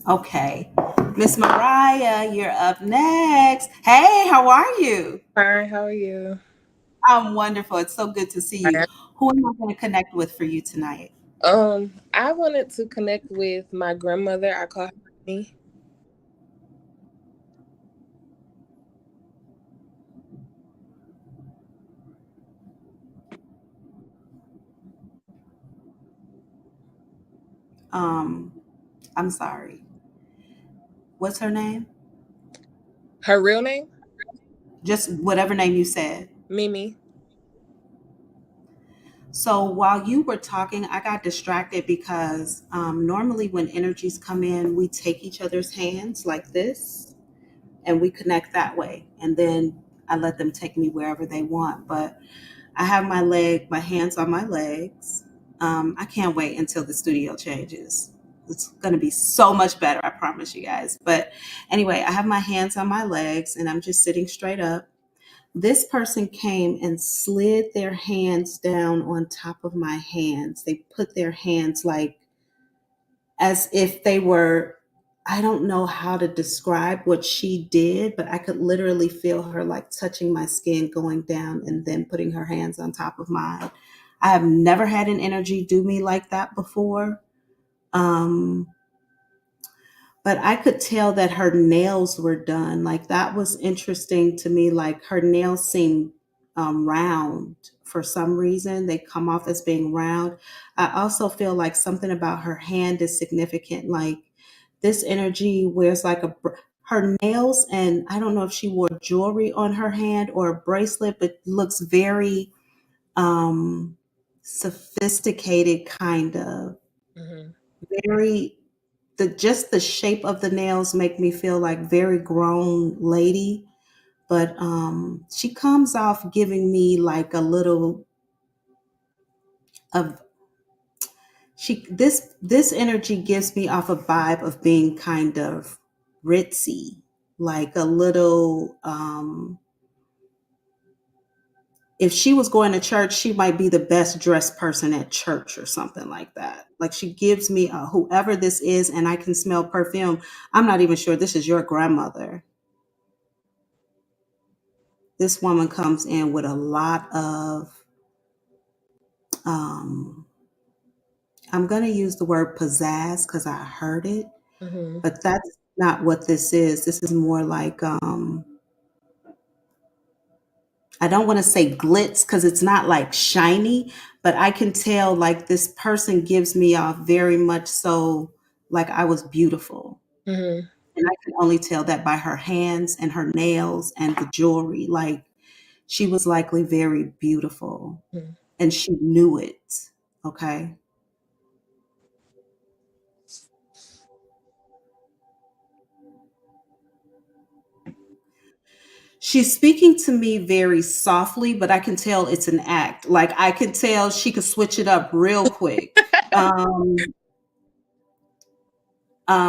Okay. Miss Mariah, you're up next. Hey, how are you? Hi, how are you? I'm wonderful. It's so good to see you. Hi. Who am I going to connect with for you tonight? I wanted to connect with my grandmother. I call her Auntie. I'm sorry. What's her name? Her real name? Just whatever name you said. Mimi. So while you were talking, I got distracted because normally when energies come in, we take each other's hands like this and we connect that way. And then I let them take me wherever they want. But I have my hands on my legs. I can't wait until the studio changes. It's going to be so much better, I promise you guys. But anyway, I have my hands on my legs and I'm just sitting straight up. this person came and slid their hands down on top of my hands. They put their hands like as if they were, I don't know how to describe what she did, but I could literally feel her like touching my skin, going down, and then putting her hands on top of mine. I have never had an energy do me like that before. But I could tell that her nails were done. Like that was interesting to me. Like her nails seemed round for some reason. They come off as being round. I also feel like something about her hand is significant. Like this energy wears like her nails, and I don't know if she wore jewelry on her hand or a bracelet, but looks very sophisticated, kind of Mm-hmm. very just the shape of the nails make me feel like very grown lady, but she comes off giving me like a little of this energy gives me off a vibe of being kind of ritzy, like a little if she was going to church, she might be the best dressed person at church or something like that. Like she gives me whoever this is, and I can smell perfume. I'm not even sure this is your grandmother. This woman comes in with a lot of, I'm going to use the word pizzazz because I heard it, Mm-hmm. but that's not what this is. This is more like, I don't want to say glitz because it's not like shiny, but I can tell like this person gives me off very much so like I was beautiful. Mm-hmm. And I can only tell that by her hands and her nails and the jewelry. Like she was likely very beautiful Mm-hmm. and she knew it. Okay. She's speaking to me very softly, but I can tell it's an act. Like I can tell she could switch it up real quick.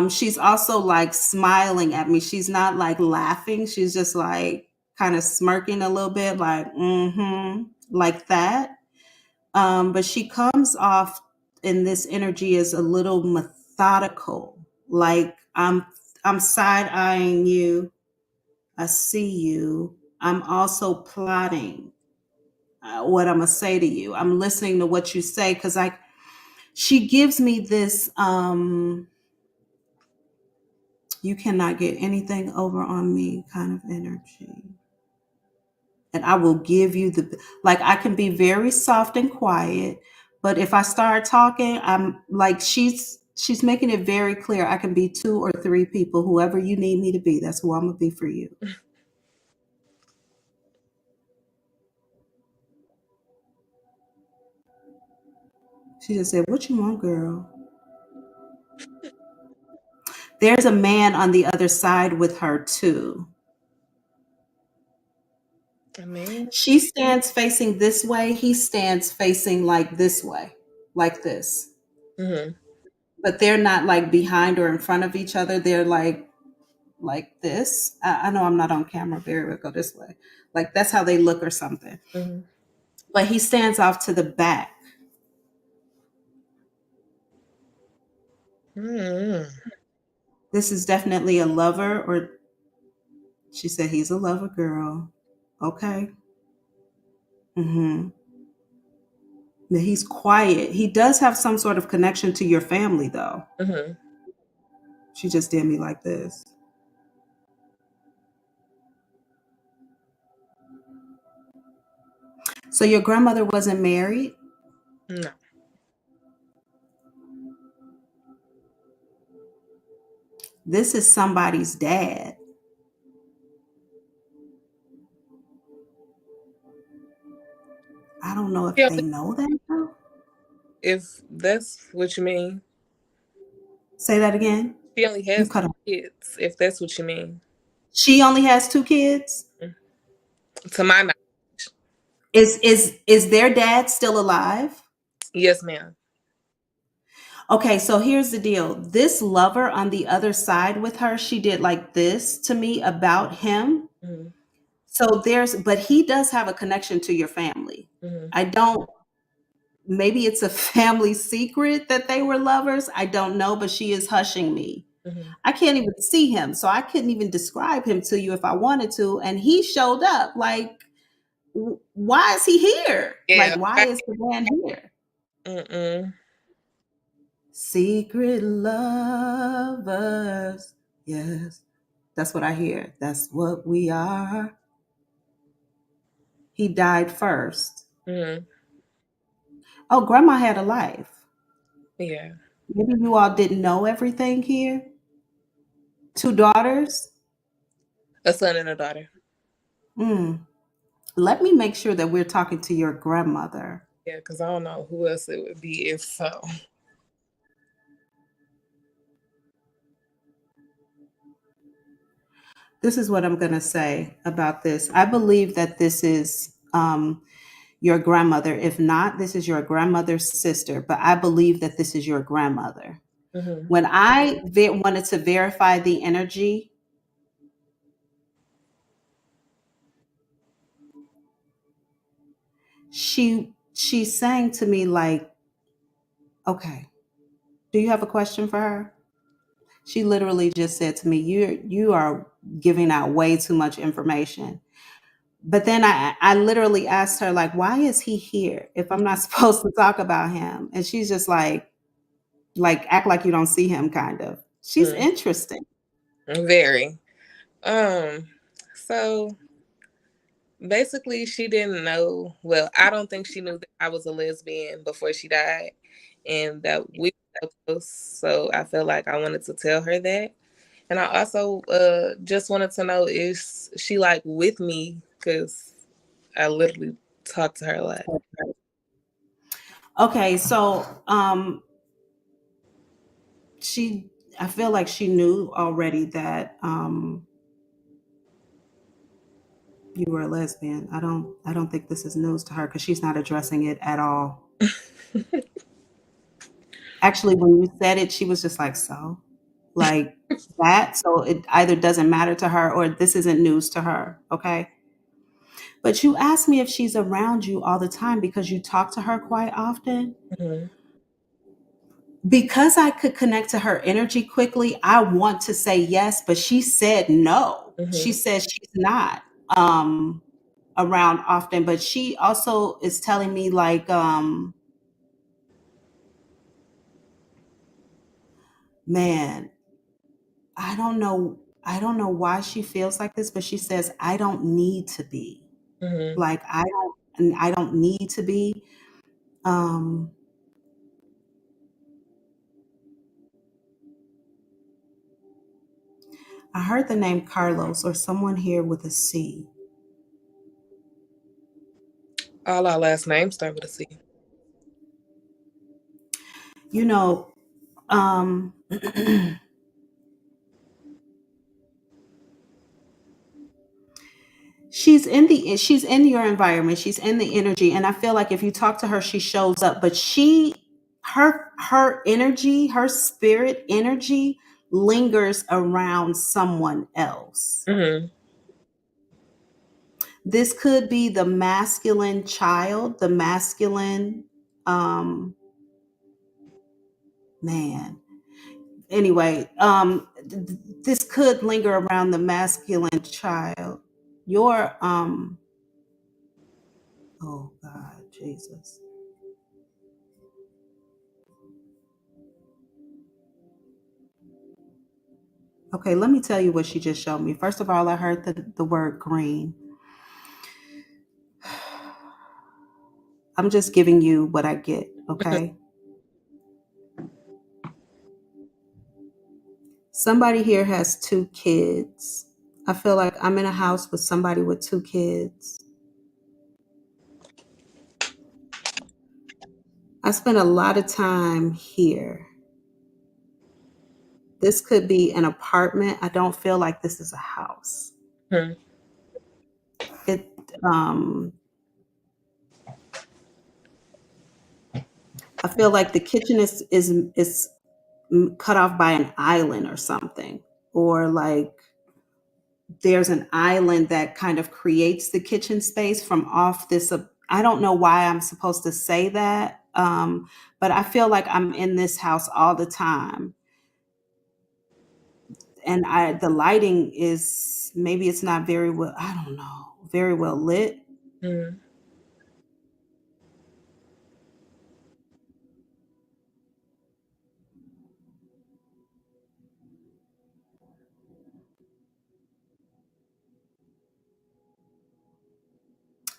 She's also like smiling at me. She's not like laughing. She's just like kind of smirking a little bit, like like that. But she comes off in this energy as a little methodical. Like I'm side eyeing you. I see you. I'm also plotting what I'm gonna say to you. I'm listening to what you say because she gives me this you cannot get anything over on me kind of energy. And I will give you like I can be very soft and quiet, but if I start talking, I'm like she's making it very clear I can be 2 or 3 people, whoever you need me to be. That's who I'm gonna be for you. She just said, "What you want, girl?" There's a man on the other side with her too. I mean, She stands facing this way. He stands facing like this way, like this. mm-hmm. But they're not like behind or in front of each other. They're like this. I know I'm not on camera. Very well, go this way. Like that's how they look or something. Mm-hmm. But he stands off to the back. Mm-hmm. This is definitely a lover, or she said he's a lover girl. Okay. Mm-hmm. Now he's quiet. He does have some sort of connection to your family, though. Mm-hmm. She just did me like this. So your grandmother wasn't married? No. This is somebody's dad. I don't know if Yeah, they know that though. if that's what you mean. Say that again. She only You has cut off. kids, if that's what you mean. She only has 2 kids. To my knowledge. Is their dad still alive? Yes, ma'am. Okay, so here's the deal. This lover on the other side with her, she did like this to me about him. Mm-hmm. So but he does have a connection to your family. Mhm. I don't, maybe it's a family secret that they were lovers. I don't know, but she is hushing me. Mhm. I can't even see him, so I couldn't even describe him to you if I wanted to. And he showed up. Like, why is he here? Like, Yeah. why is the man here? Mm-mm. Secret lovers. Yes, that's what I hear. That's what we are. He died first. Mhm. Oh, grandma had a life. Yeah. Maybe you all didn't know everything here. 2 daughters. A son and a daughter. Mm. Let me make sure that we're talking to your grandmother. Yeah, because I don't know who else it would be if so. This is what I'm going to say about this. I believe that this is your grandmother. If not, this is your grandmother's sister, but I believe that this is your grandmother. Mhm. When I wanted to verify the energy, she sang to me like, okay, do you have a question for her? She literally just said to me, you are giving out way too much information. But then I literally asked her, like, why is he here if I'm not supposed to talk about him? And she's just like act like you don't see him kind of. She's Mhm. interesting. Very. So basically she didn't know, well, I don't think she knew that I was a lesbian before she died and that we were so close. So I feel like I wanted to tell her that. And I also just wanted to know, is she like with me? Because I literally talk to her a lot. Okay, so she I feel like she knew already that you were a lesbian. I don't think this is news to her because she's not addressing it at all. Actually, when you said it, she was just like, so like that. So it either doesn't matter to her or this isn't news to her. Okay. But you asked me if she's around you all the time because you talk to her quite often. Mhm. Because I could connect to her energy quickly, I want to say yes, but she said no. She Mhm. says she's not um, around often, but she also is telling me like, man, I don't know why she feels like this, but she says I don't need to be. Mhm. Like I don't need to be. Um, I heard the name Carlos or someone here with a C. All our last names start with a C. You know, she's in your environment, she's in the energy, and I feel like if you talk to her, she shows up. But her energy, her spirit energy lingers around someone else. Mhm. This could be the masculine child, the masculine um man. Anyway, this could linger around the masculine child. Your oh God, Jesus. Okay, let me tell you what she just showed me. First of all, I heard the word green. I'm just giving you what I get, okay? Somebody here has 2 kids. I feel like I'm in a house with somebody with 2 kids. I spent a lot of time here. This could be an apartment. I don't feel like this is a house. Mhm. It I feel like the kitchen is, cut off by an island or something, or like there's an island that kind of creates the kitchen space from off this. I don't know why I'm supposed to say that, but I feel like I'm in this house all the time, and the lighting is, maybe it's not very well. I don't know, very well lit. Mm.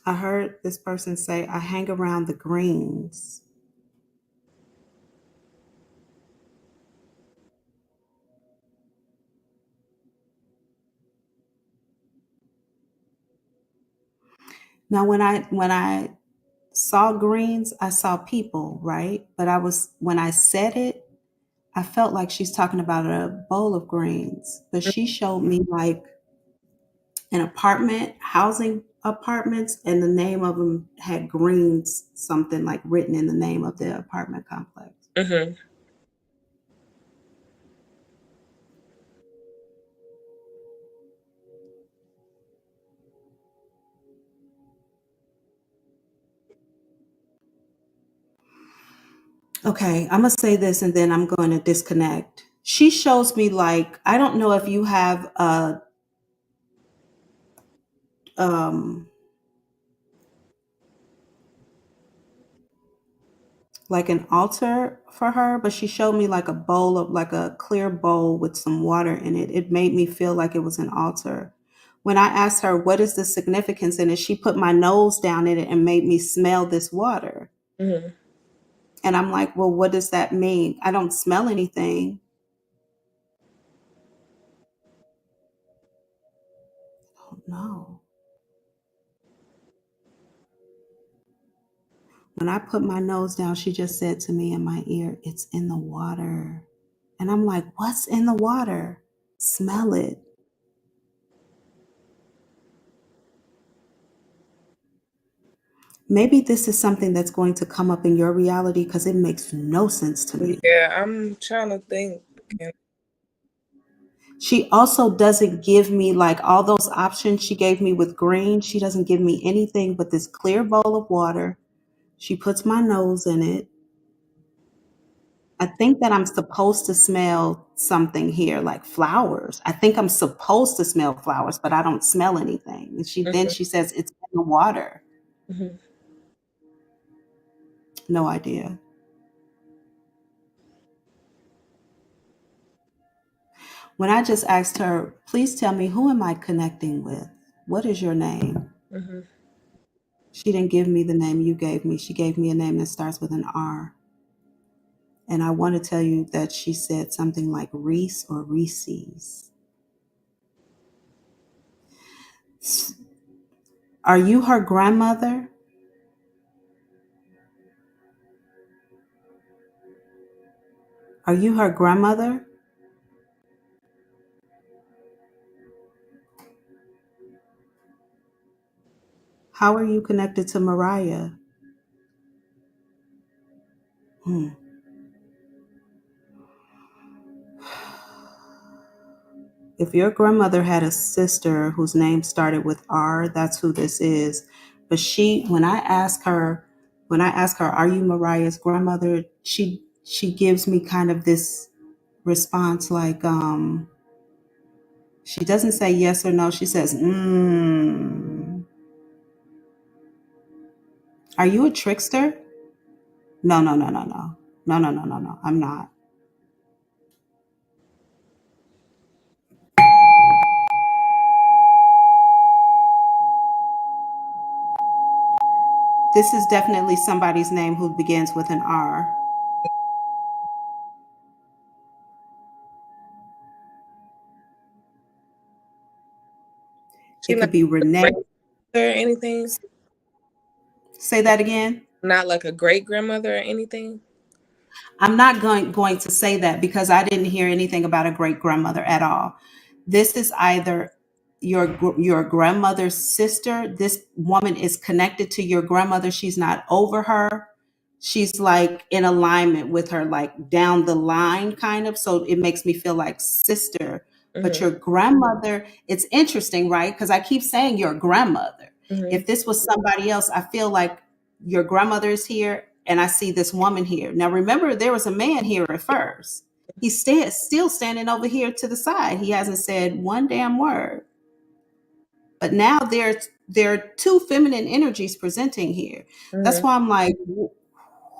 I heard this person say, I hang around the greens. Now, when I saw greens, I saw people, right? But when I said it, I felt like she's talking about a bowl of greens. But she showed me like an housing apartments, and the name of them had greens, something like written in the name of the apartment complex. Mm-hmm. Okay, I'm gonna say this and then I'm going to disconnect. She shows me like, I don't know if you have a like an altar for her, but she showed me like like a clear bowl with some water in it. It made me feel like it was an altar. When I asked her what is the significance in it, she put my nose down in it and made me smell this water. Mm-hmm. And I'm like, well, what does that mean? I don't smell anything. I don't know. When I put my nose down, she just said to me in my ear, it's in the water. And I'm like, what's in the water? Smell it. Maybe this is something that's going to come up in your reality because it makes no sense to me. Yeah, I'm trying to think. She also doesn't give me like all those options she gave me with green. She doesn't give me anything but this clear bowl of water. She puts my nose in it. I think that I'm supposed to smell something here, like flowers. I think I'm supposed to smell flowers, but I don't smell anything. And Mm-hmm. she says it's in the water. Mm-hmm. No idea. When I just asked her, please tell me, who am I connecting with? What is your name? Mm-hmm. She didn't give me the name you gave me. She gave me a name that starts with an R. And I want to tell you that she said something like Reese or Reese's. Are you her grandmother? Are you her grandmother? How are you connected to Mariah? Hmm. If your grandmother had a sister whose name started with R, that's who this is. But when I ask her, are you Mariah's grandmother? She gives me kind of this response like, she doesn't say yes or no. She says, Are you a trickster? No, no, no, no, no. No, no, no, no, no. I'm not. This is definitely somebody's name who begins with an R. She It not could be a Renee. grandmother or anything? Say that again. Not like a great grandmother or anything? I'm not going to say that because I didn't hear anything about a great grandmother at all. This is either your grandmother's sister. This woman is connected to your grandmother. She's not over her. She's like in alignment with her, like down the line kind of. So it makes me feel like sister, But your grandmother, it's interesting, right? Because I keep saying your grandmother. Mhm. If this was somebody else, I feel like your grandmother is here and I see this woman here. Now, remember, there was a man here at first. He's still standing over here to the side. He hasn't said one damn word. But now there are two feminine energies presenting here. That's why I'm like,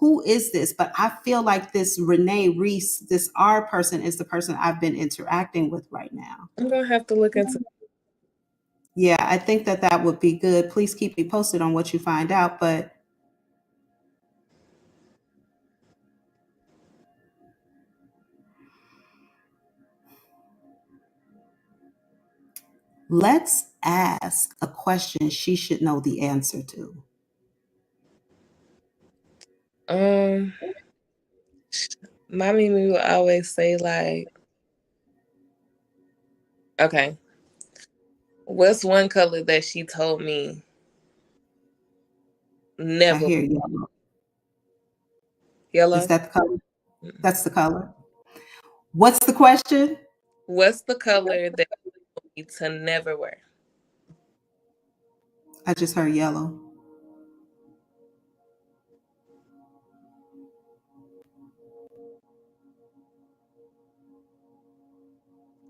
who is this? But I feel like this Renee Reese, this R person, is the person I've been interacting with right now. I'm gonna have to look into. Yeah, I think that would be good. Please keep me posted on what you find out. But let's ask a question she should know the answer to. My Mimi will always say like, okay, what's one color that she told me never? I hear yellow. Yellow? Is that the color? That's the color. What's the question? What's the color that you told me to never wear? I just heard yellow.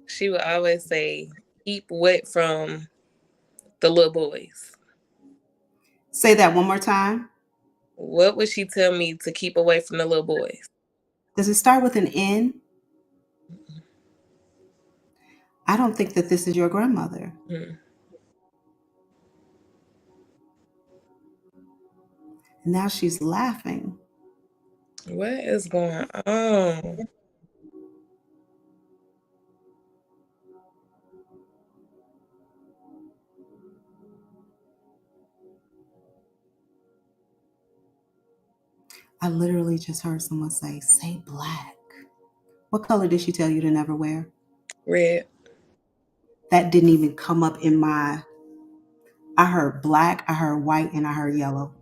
She would always say, keep wet from the little boys. Say that one more time. What would she tell me to keep away from the little boys? Does it start with an N? I don't think that this is your grandmother. And now she's laughing. What is going on? I literally just heard someone say black. What color did she tell you to never wear? Red. That didn't even come up in I heard black, I heard white, and I heard yellow.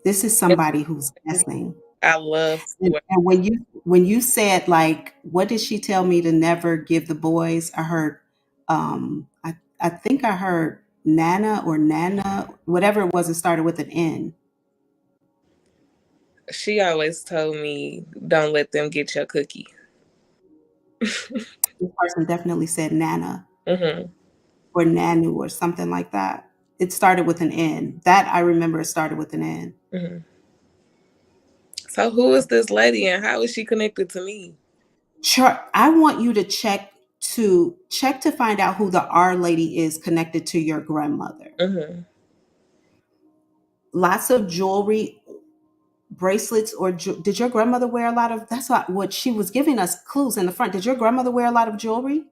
This is somebody who's guessing. I love and when you said like, what did she tell me to never give the boys? I heard I think I heard Nana or Nana, whatever it was, it started with an N. She always told me, don't let them get your cookie. This person definitely said Nana or Nanu or something like that. It started with an N. That I remember, it started with an N. So who is this lady and how is she connected to me? Sure. I want you to check to find out who the R lady is connected to your grandmother. Lots of jewelry, bracelets, or did your grandmother wear a lot of? That's what she was giving us clues in the front. Did your grandmother wear a lot of jewelry?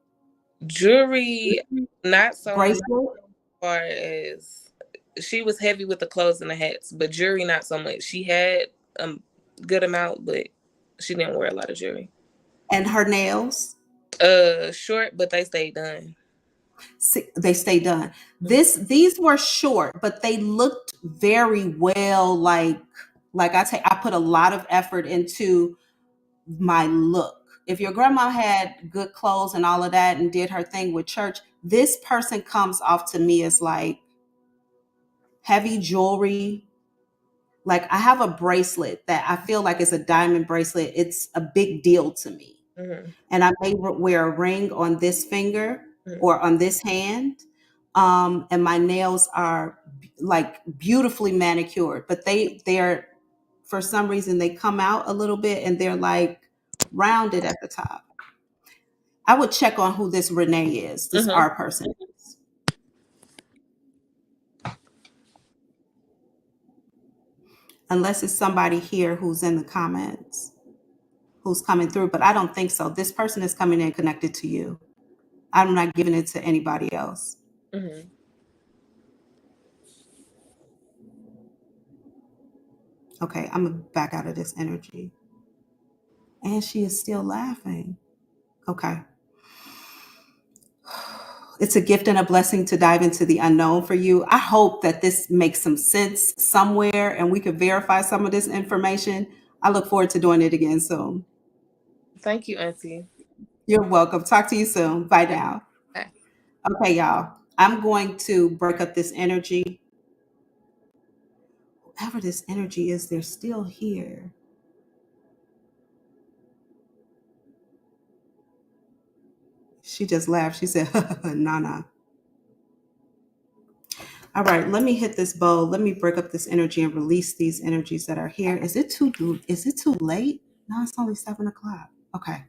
Jewelry, not so bracelet. much as far as she was heavy with the clothes and the hats, but jewelry not so much. She had a good amount, but she didn't wear a lot of jewelry. And her nails? Short, but they stayed done. They stayed done. These were short, but they looked very well. Like I put a lot of effort into my look. If your grandma had good clothes and all of that and did her thing with church, this person comes off to me as like heavy jewelry. Like I have a bracelet that I feel like is a diamond bracelet. It's a big deal to me. And I may wear a ring on this finger or on this hand. And my nails are like beautifully manicured, but they're, for some reason, they come out a little bit and they're like rounded at the top. I would check on who this Renee is, this R person is. Unless it's somebody here who's in the comments, who's coming through, but I don't think so. This person is coming in connected to you. I'm not giving it to anybody else. Okay, I'm gonna back out of this energy. And she is still laughing. Okay. It's a gift and a blessing to dive into the unknown for you. I hope that this makes some sense somewhere and we could verify some of this information. I look forward to doing it again soon. Thank you, Auntie. You're welcome. Talk to you soon. Bye now. Bye. Okay, y'all. I'm going to break up this energy. Whoever this energy is, they're still here. She just laughed. She said, Nana. All right, let me hit this bowl. Let me break up this energy and release these energies that are here. Is it too late? No, it's only 7:00. Okay.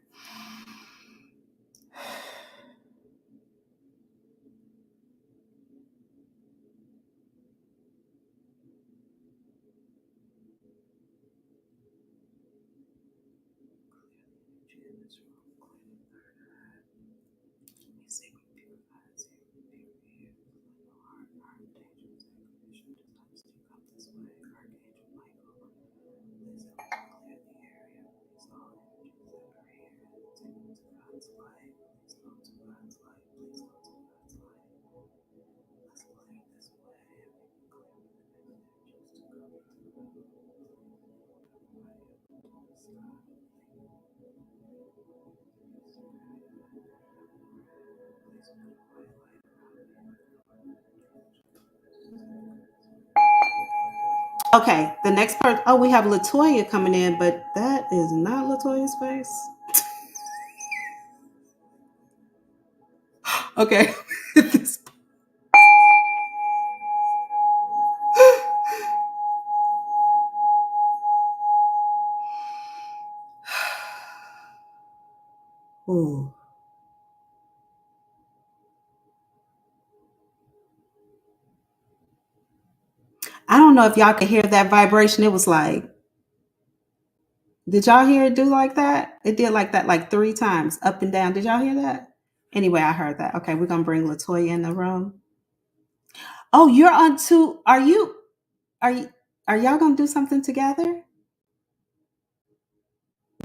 Okay, the next part. Oh, we have Latoya coming in, but that is not Latoya's face. Okay. Ooh. I don't know if y'all could hear that vibration. It was like, did y'all hear it do like that? It did like that like 3 times up and down. Did y'all hear that? Anyway, I heard that. Okay, we're gonna bring Latoya in the room. Oh, you're on two. Are you are y'all gonna do something together?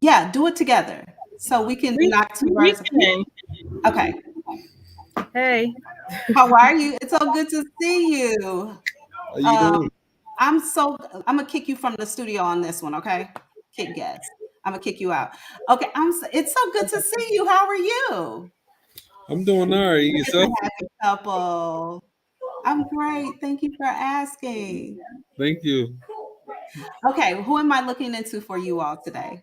Yeah, do it together. So we can knock 2 birds. Okay. Hey. How are you? It's so good to see you. How you doing? I'm gonna kick you from the studio on this one, okay? Kick guest. I'm gonna kick you out. Okay, it's so good to see you. How are you? I'm doing all right. It's a Yourself? happy couple. I'm great. Thank you for asking. Thank you. Okay, who am I looking into for you all today?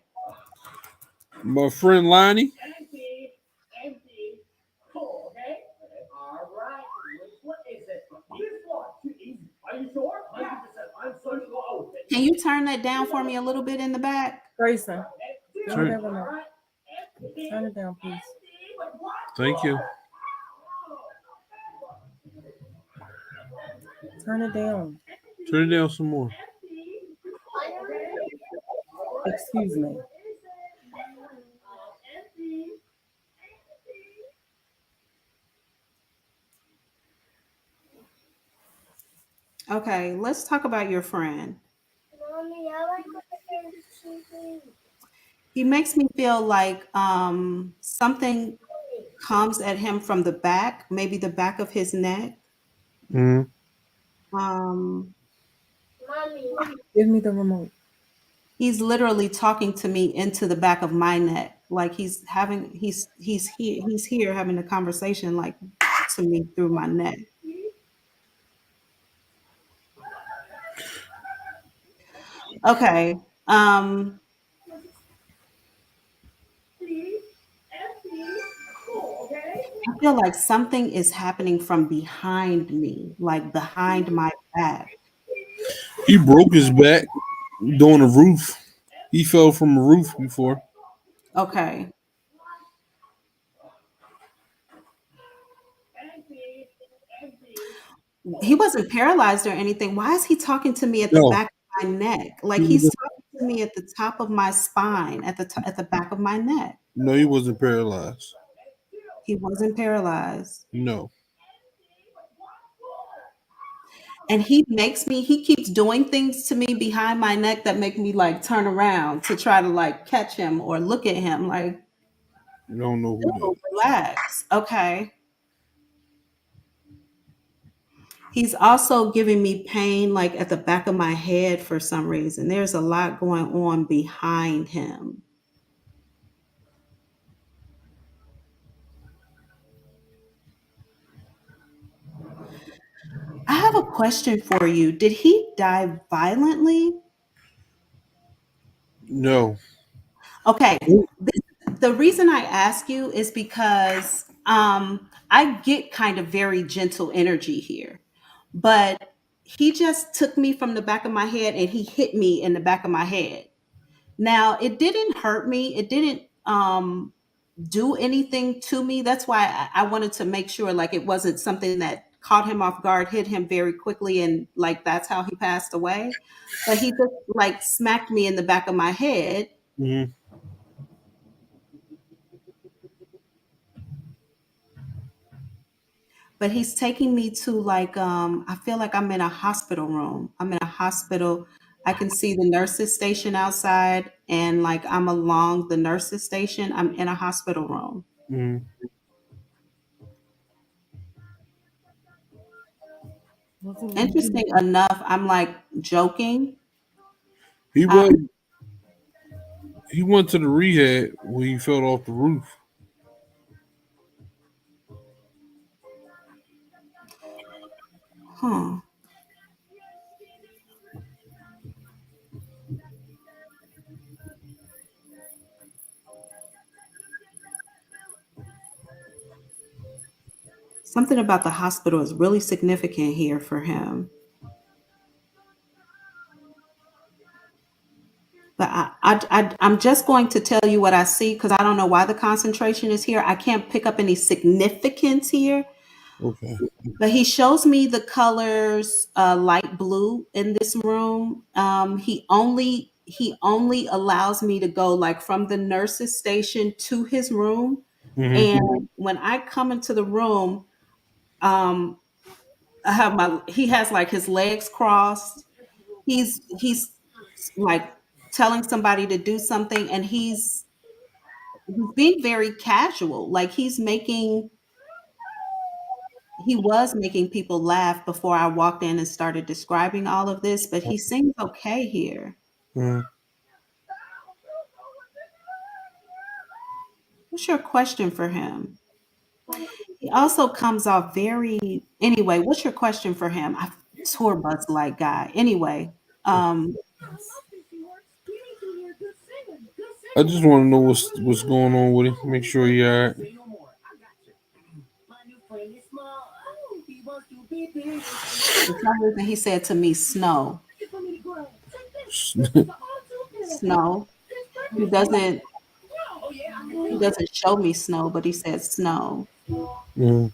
My friend Lonnie. Can you turn that down for me a little bit in the back? Grayson. Turn- Turn it down, please. Thank you. Turn it down. Turn it down some more. Excuse me. Okay, let's talk about your friend. He makes me feel like something comes at him from the back, maybe the back of his neck. Mm-hmm. Give me the remote. He's literally talking to me into the back of my neck, like he's here having a conversation like to me through my neck. Okay. I feel like something is happening from behind me, like behind my back. He broke his back doing a roof. He fell from a roof before. Okay. He wasn't paralyzed or anything. Why is he talking to me at the No. back of my neck? Like He he's was- talking to me at the top of my spine, at the back of my neck. No, he wasn't paralyzed. He wasn't paralyzed. No. And he keeps doing things to me behind my neck that make me like turn around to try to like catch him or look at him like, You don't know who that is. relax. Okay. He's also giving me pain like at the back of my head for some reason. There's a lot going on behind him. I have a question for you. Did he die violently? No. Okay. The reason I ask you is because I get kind of very gentle energy here, but he just took me from the back of my head and he hit me in the back of my head. Now, it didn't hurt me. It didn't do anything to me. That's why I wanted to make sure like it wasn't something that caught him off guard, hit him very quickly, and like that's how he passed away. But he just like smacked me in the back of my head. Hmm. But he's taking me to like I feel like I'm in a hospital room. I'm in a hospital. I can see the nurses station outside and like I'm along the nurses station. I'm in a hospital room. Hmm. What's it gonna be? Interesting enough, I'm like joking. He Um, was. He went to the rehab when he fell off the roof. huh. Something about the hospital is really significant here for him. But I'm just going to tell you what I see because I don't know why the concentration is here. I can't pick up any significance here. Okay. But he shows me the colors light blue in this room. He only allows me to go like from the nurse's station to his room. Hmm. And when I come into the room, um, he has like his legs crossed. He's like telling somebody to do something, and he's being very casual. Like he was making people laugh before I walked in and started describing all of this, but he seems okay here. Hmm. What's your question for him? He also comes off very anyway, what's your question for him? I tour bus like guy. Anyway, um, I just want to know what's going on with him. Make sure he all right. for some reason he said to me snow. Snow. He doesn't he doesn't show me snow, but he said snow. Hmm.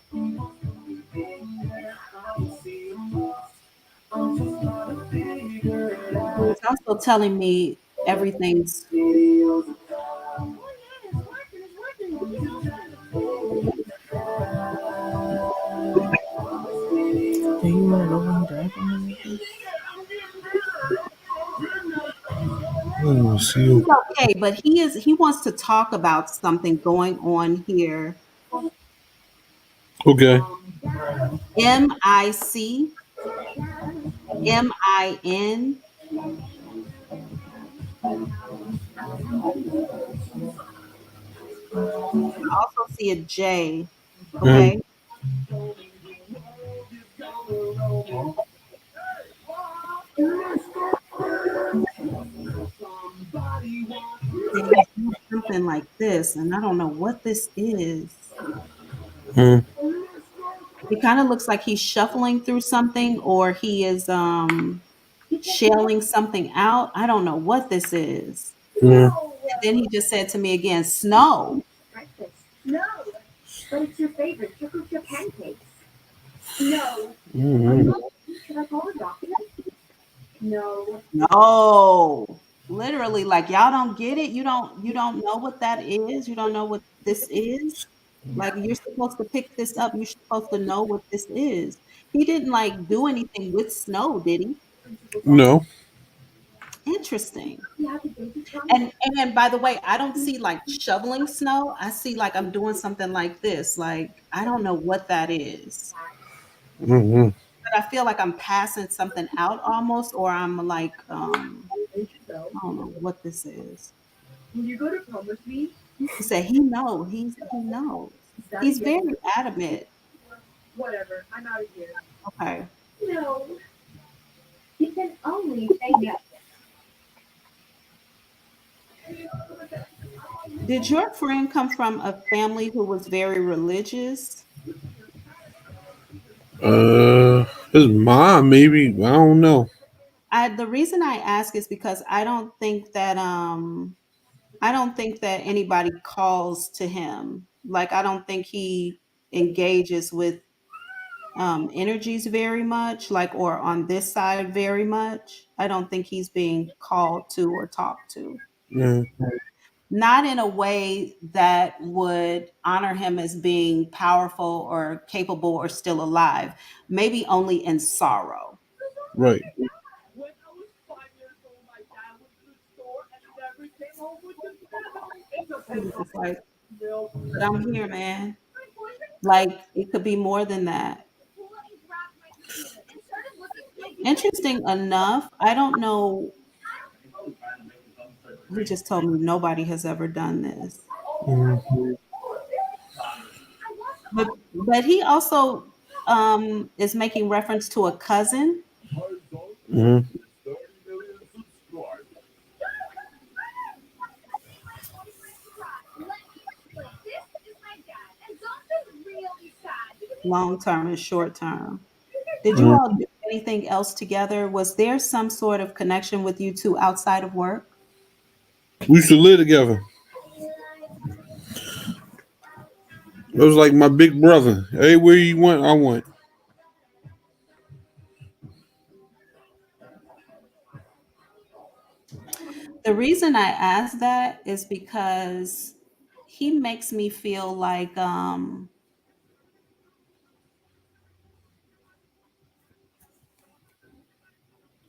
He was also telling me everything's Do you want to know when he died from anything? Let's see. he's okay, but he wants to talk about something going on here. Okay. MICMIN. I also see a J. Hmm. Okay. And he's doing something like this, and I don't know what this is. Hmm. It kind of looks like he's shuffling through something or he is shelling something out. I don't know what this is. Hmm. And then he just said to me again, snow. Hmm. No. Literally, like y'all don't get it. You don't know what that is. You don't know what this is. Like you're supposed to pick this up. You're supposed to know what this is. He didn't like do anything with snow, did he? No. Interesting. And by the way, I don't see like shoveling snow. I see like I'm doing something like this. Like I don't know what that is. Hmm. But I feel like I'm passing something out almost, or I'm like I don't know what this is. He said he knows. He knows. He's very adamant. Okay. No, you can only say yes. Did your friend come from a family who was very religious? His mom maybe. I don't know. The reason I ask is because I don't think that anybody calls to him. Like I don't think he engages with energies very much, like or on this side very much. I don't think he's being called to or talked to. Yeah. Not in a way that would honor him as being powerful or capable or still alive. Maybe only in sorrow. Right. He was just like, but I'm here, man. Like it could be more than that. Interesting enough, I don't know. He just told me nobody has ever done this. Mm-hmm. But he also is making reference to a cousin. Mm-hmm. Long term and short term. Did you all do anything else together? Was there some sort of connection with you two outside of work? We used to live together. It was like my big brother. Everywhere he went, I went. The reason I ask that is because he makes me feel like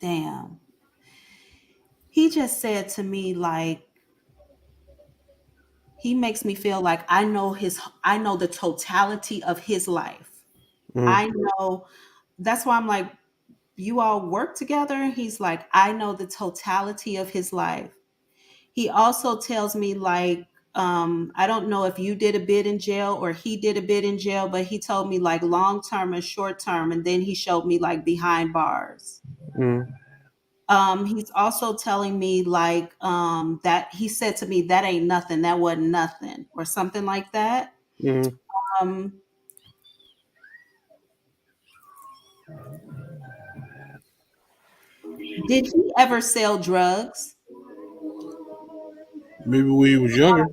damn. He just said to me like he makes me feel like I know the totality of his life. Mm-hmm. I know that's why I'm like you all work together. He's like I know the totality of his life. He also tells me like I don't know if you did a bit in jail or he did a bit in jail, but he told me like long term and short term, and then he showed me like behind bars. Mm-hmm. He's also telling me like that he said to me that ain't nothing, that wasn't nothing, or something like that. Mm-hmm. Um, did he ever sell drugs? Maybe when he was younger.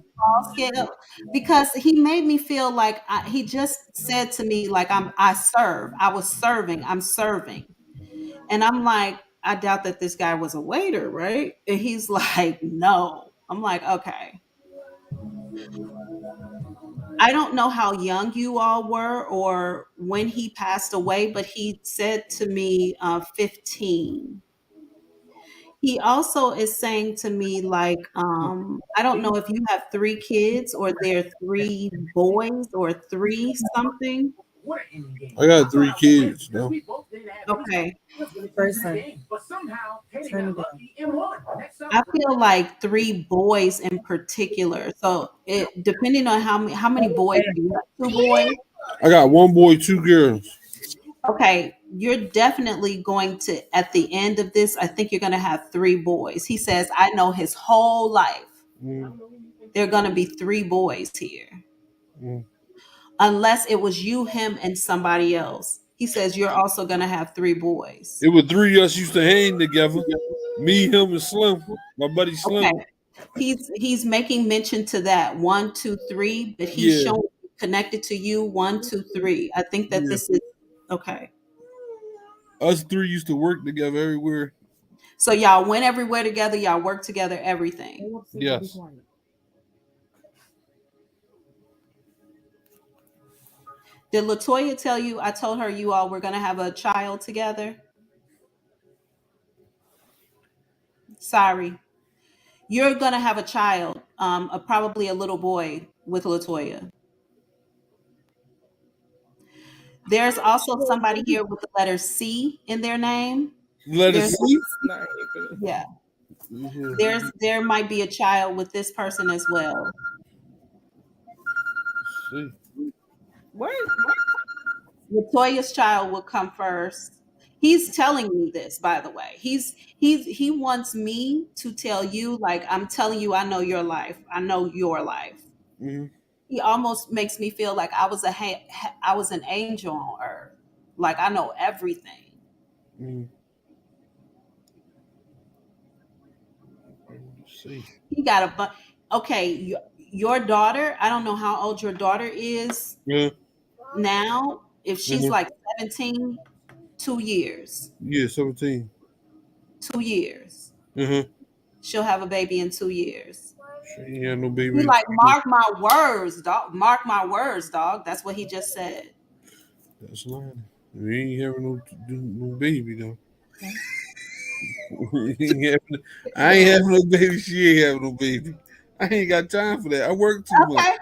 Scale? Because he made me feel like he just said to me like I was serving, I'm serving. And I'm like, I doubt that this guy was a waiter, right? And he's like, no. I'm like, okay. I don't know how young you all were or when he passed away, but he said to me 15. He also is saying to me, like, I don't know if you have three kids or they're three boys or three something. I got three kids though. Okay. First son. Turn it down. I feel like three boys in particular. So it depending on how many boys do you have? Two boys. I got one boy, two girls. Okay, you're definitely going to at the end of this. I think you're going to have three boys. He says, I know his whole life. Mm-hmm. There are going to be three boys here, Mm-hmm. unless it was you, him, and somebody else. He says you're also going to have three boys. It was three of us used to hang together. Me, him, and Slim. My buddy Slim. Okay. He's making mention to that one, two, three, but he's Yeah. showing connected to you one, two, three. I think that Yeah. this is okay. Us three used to work together everywhere. So y'all went everywhere together. Y'all worked together. Everything. Yes. Did Latoya tell you? I told her you all were gonna have a child together. Sorry, you're gonna have a child, probably a little boy with Latoya. There's also somebody here with the letter C in their name. Let us There's see. yeah. Mm-hmm. There might be a child with this person as well. See. What? Latoya's child will come first. He's telling me this, by the way. He wants me to tell you, like, I'm telling you, I know your life. I know your life. Mm-hmm. He almost makes me feel like I was an angel on earth. Like I know everything. Mm-hmm. Let's see. He got a okay, your daughter, I don't know how old your daughter is Yeah. now. If she's Mm-hmm. like 17, 2 years. Yeah, 17. 2 years. Mm-hmm. She'll have a baby in 2 years. She ain't had no He baby. like, mark my words, dog. Mark my words, dog. That's what he just said. That's lying. We ain't having no baby though. We ain't having, I ain't having no baby. She ain't having no baby. I ain't got time for that. I work too much. Okay.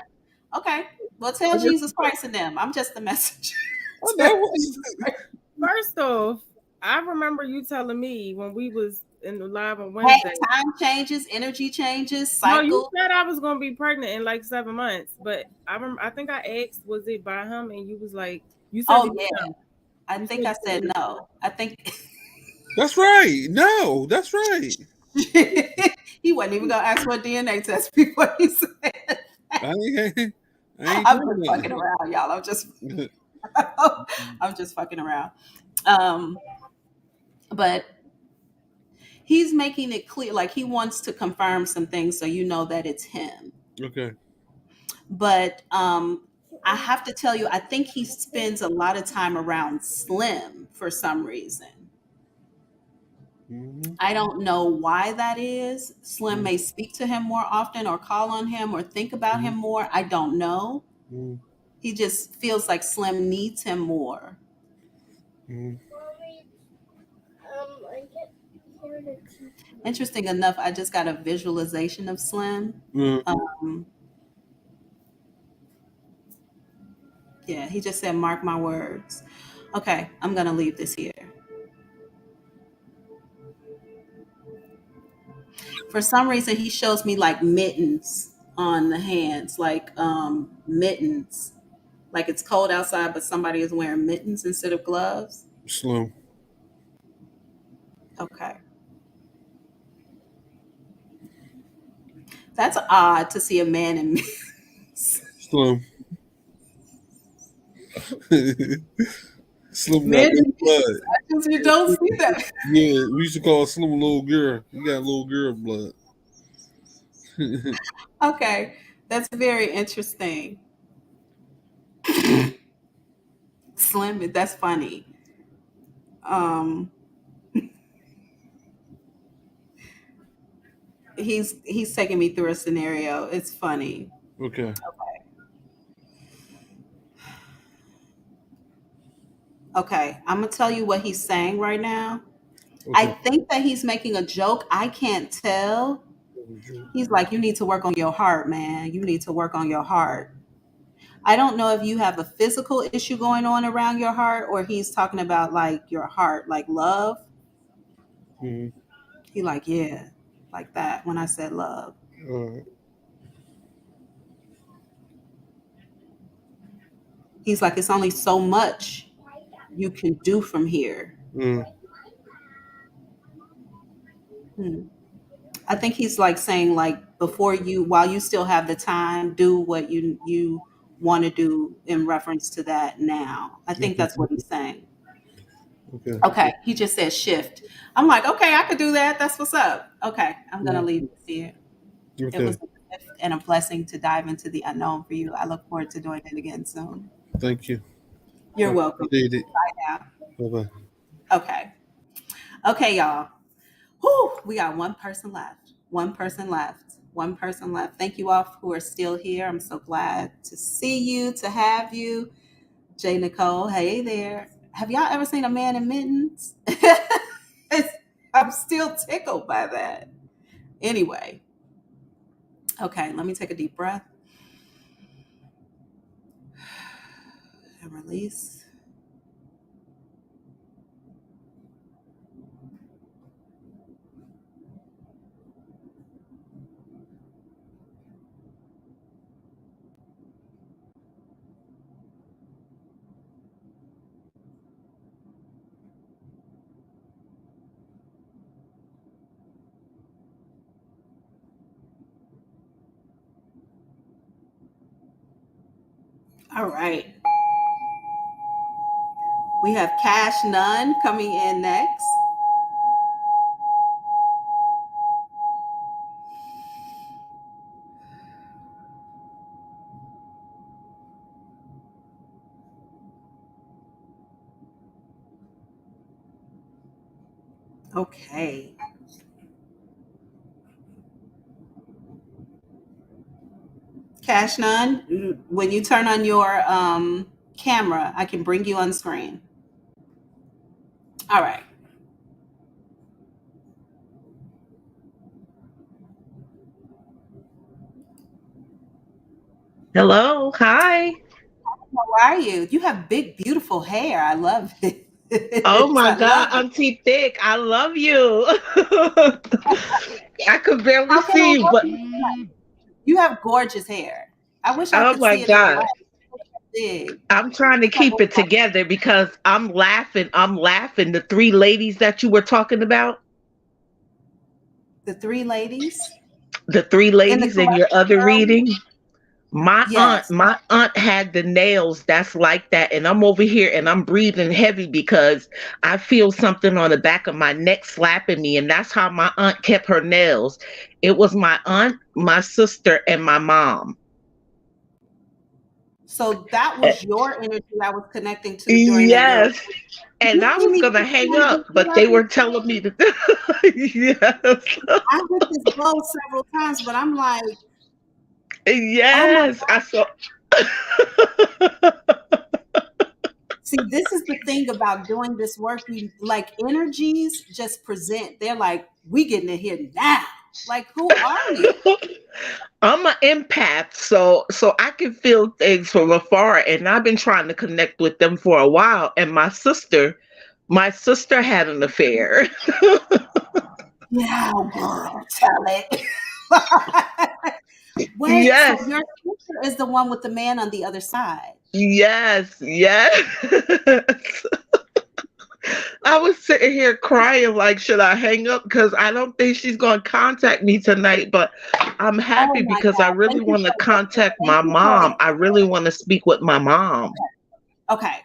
Okay. Well, I tell work Jesus Christ and them. I'm just the messenger. I Tell know. Jesus Christ. First off, I remember you telling me when we was in the live on Hey, Wednesday. time changes, energy changes, No, you cycle. said I was gonna be pregnant in like 7 months, but I think I asked, was it by him, and you was like, you said Oh it was yeah. him. I You think said I said no. I think That's right. No, that's right. he wasn't even gonna ask for a DNA test before he said. I ain't, I ain't I'm doing just fucking nothing. around, y'all. Yeah. I'm just fucking around. Um, but he's making it clear, like he wants to confirm some things so you know that it's him. Okay. But I have to tell you, I think he spends a lot of time around Slim for some reason. Mm-hmm. I don't know why that is. Slim Mm-hmm. may speak to him more often or call on him or think about him more. I don't know. Mm-hmm. He just feels like Slim needs him more. Mm-hmm. Interesting enough, I just got a visualization of Slim. Um, yeah, he just said, mark my words. Okay, I'm going to leave this here. For some reason, he shows me like mittens on the hands, like mittens. Like it's cold outside, but somebody is wearing mittens instead of gloves. Slim. Okay. That's odd to see a man in mittens. Slim. Slim got Men little in blood. mittens. I just, you don't see that. Yeah, we used to call Slim a little girl. He got little girl blood. Okay, that's very interesting. Slim, that's funny. Um, he's taking me through a scenario. It's funny. Okay. Okay, I'm gonna tell you what he's saying right now. I Okay. think that he's making a joke. I can't tell. He's like, you need to work on your heart, man. You need to work on your heart. I don't know if you have a physical issue going on around your heart or he's talking about like your heart, like love. Mm-hmm. He like, yeah, like that when I said love. All right. He's like, it's only so much you can do from here. Mm. Hmm. I think he's like saying like before you, while you still have the time, do what you want to do in reference to that now. I think Okay. that's what he's saying. Okay. Okay, he just said shift. I'm like, okay, I could do that. That's what's up. Okay, I'm gonna Mm. leave this here. It Okay. was a gift and a blessing to dive into the unknown for you. I look forward to doing it again soon. Thank you. I You're welcome. appreciate it. Bye Bye bye. now. Okay. Okay, y'all. Whew, we got one person left. One person left. One person left. Thank you all who are still here. I'm so glad to see you, to have you. Jay Nicole, hey there. Have y'all ever seen a man in mittens? I'm still tickled by that. Anyway, okay, let me take a deep breath and release. All right. We have Cash Nunn coming in next. Okay. Cash Nunn, when you turn on your camera, I can bring you on screen. All right. Hello, hi. How are you? You have big, beautiful hair. I love it. Oh my I God, love it. Auntie Thick, I love you. I could barely How can I see you, help but you tonight? You have gorgeous hair. I wish I oh could my see it in the God, light. It's so big. I'm trying to It's like keep it together because I'm laughing. I'm laughing. The three ladies that you were talking about, the three ladies the three in the ladies in your collection other earlier. reading. Yes. My aunt had the nails that's like that, and I'm over here and I'm breathing heavy because I feel something on the back of my neck slapping me, and that's how my aunt kept her nails. It was my aunt, my sister, and my mom. So that Uh, was your energy I was connecting to during that duration. Yes, Did and you I see was me gonna put hang somebody up, this but they earlier? were telling me to. Yes, I hit this bow several times, but I'm like, oh my yes, I God. saw. See, this is the thing about doing this work. We like energies just present. They're like, we getting it here now. Like, who are you? I'm an empath, so I can feel things from afar, and I've been trying to connect with them for a while. And my sister had an affair. Yeah, girl, tell it. Wait, so Yes, your sister is the one with the man on the other side. yes, yes. I was sitting here crying, like, should I hang up? Because I don't think she's going to contact me tonight. But I'm Oh happy my because I God. really Thank you want to for contact thank my you for mom. I really want to speak with my mom. okay.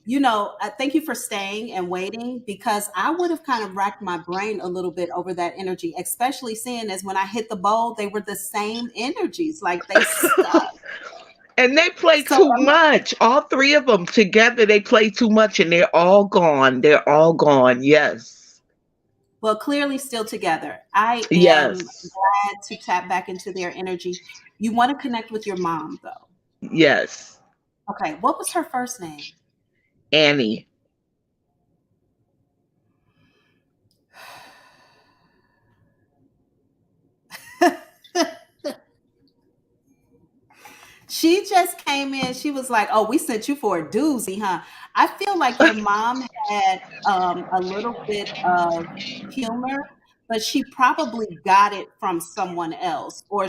You know, thank you for staying and waiting because I would have kind of racked my brain a little bit over that energy, especially seeing as when I hit the bowl, they were the same energies, like they stuck. And they play So, too much. All three of them together, they play too much, and they're all gone. They're all gone. Yes. well, clearly still together. I am Yes. glad to tap back into their energy. You want to connect with your mom, though. Yes. Okay. What was her first name? Annie. She just came in. She was like, "Oh, we sent you for a doozy, huh?" I feel like your mom had a little bit of humor, but she probably got it from someone else, or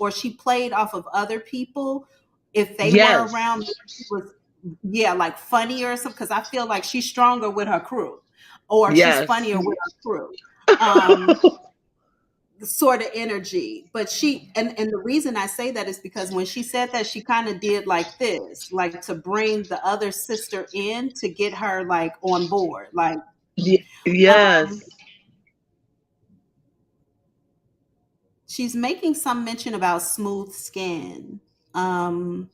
or she played off of other people. If they were Yes. around, it was yeah, like funnier or something. Because I feel like she's stronger with her crew, or she's Yes. funnier with her crew. Um, sort of energy, but and the reason I say that is because when she said that, she kind of did like this, like to bring the other sister in to get her like on board, like um Yes. she's making some mention about smooth skin. um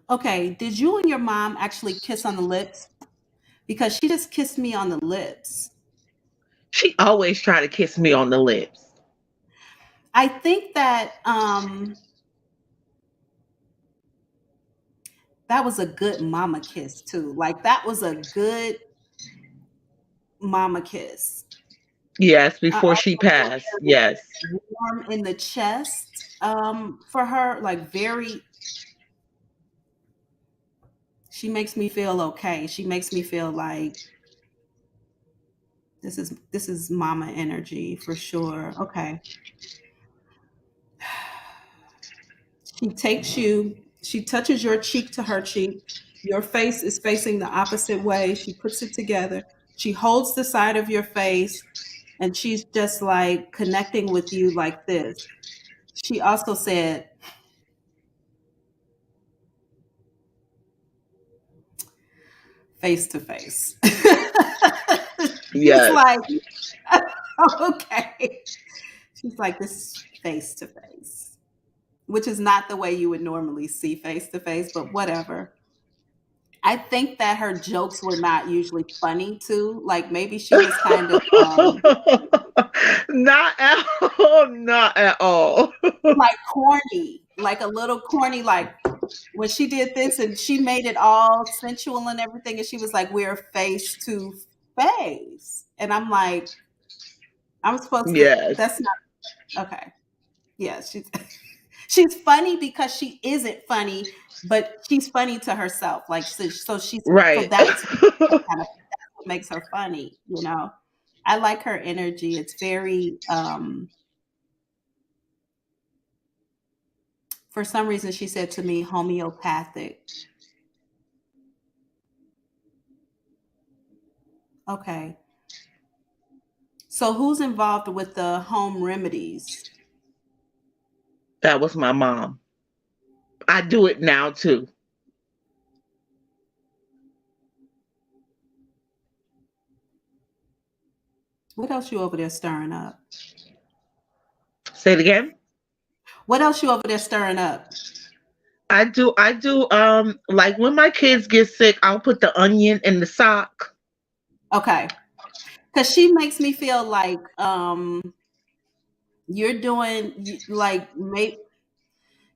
okay, did you and your mom actually kiss on the lips? Because she just kissed me on the lips. She always try to kiss me on the lips. I think that that was a good mama kiss too, like that was a good mama kiss. Yes, I before she also felt passed. very Yes. warm in the chest for her, like very, she makes me feel okay. She makes me feel like this is mama energy for sure. Okay. She touches your cheek to her cheek. Your face is facing the opposite way. She puts it together. She holds the side of your face And she's just like connecting with you like this. She also said, face to face. She's Yes. like, okay. She's like, this is face to face, which is not the way you would normally see face to face, but whatever. I think that her jokes were not usually funny too. Like maybe she was kind of Not at all. Not at all. like corny, like a little corny, like when she did this and she made it all sensual and everything, and she was like, we're face to face. And I'm like, I'm supposed to, Yes. that's not okay. Yeah, she's funny because she isn't funny, but she's funny to herself. Like so she's so Right. that's what makes her funny, you know. I like her energy. It's very for some reason she said to me homeopathic. Okay. So who's involved with the home remedies? That was my mom. I do it now too. What else you over there stirring up? Say it again. What else you over there stirring up? I do like when my kids get sick, I'll put the onion in the sock. Okay. Because she makes me feel like you're doing like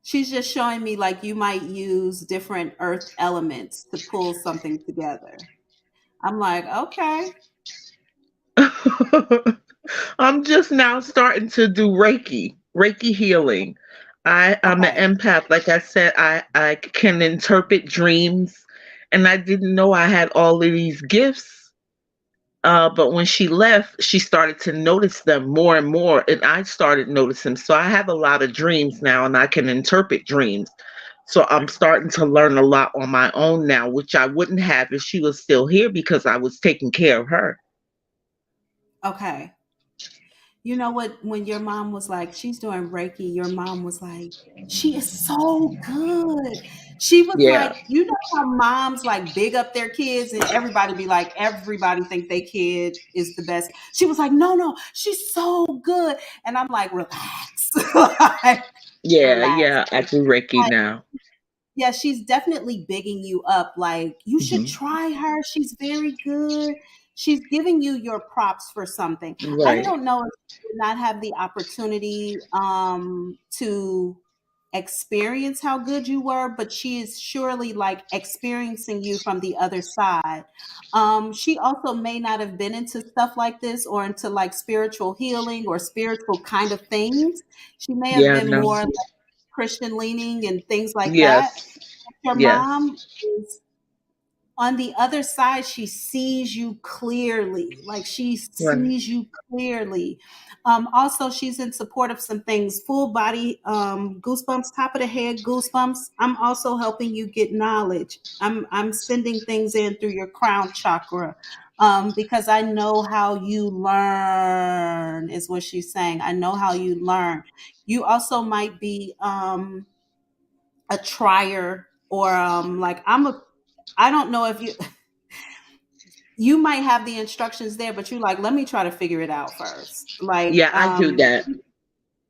she's just showing me like you might use different earth elements to pull something together. I'm like, okay. I'm just now starting to do Reiki healing. I'm Okay. an empath. Like I said, I can interpret dreams, and I didn't know I had all of these gifts. But when she left, she started to notice them more and more, and I started noticing. So I have a lot of dreams now, and I can interpret dreams. So I'm starting to learn a lot on my own now, which I wouldn't have if she was still here because I was taking care of her. Okay. You know what? When your mom was like, she's doing Reiki, your mom was like, she is so good. She was Yeah. like, you know how moms like big up their kids and everybody be like, everybody think their kid is the best. She was like, no, she's so good. And I'm like, relax. Like, Yeah, relax. yeah, I do Reiki Like, now. yeah, she's definitely bigging you up. Like, you should Hmm. try her. She's very good. She's giving you your props for something. I Right. don't know if you did not have the opportunity to experience how good you were, but she is surely like experiencing you from the other side. She also may not have been into stuff like this or into like spiritual healing or spiritual kind of things. She may have Yeah, been no. more like Christian leaning and things like that. Yes. Your Yes. mom is on the other side. She sees you clearly, like she Right. sees you clearly. Also, she's in support of some things, full body goosebumps, top of the head goosebumps. I'm also helping you get knowledge. I'm sending things in through your crown chakra, because I know how you learn, is what she's saying. I know how you learn. You also might be a trier, or like I don't know if you might have the instructions there, but you like, let me try to figure it out first. Like Yeah, I do that.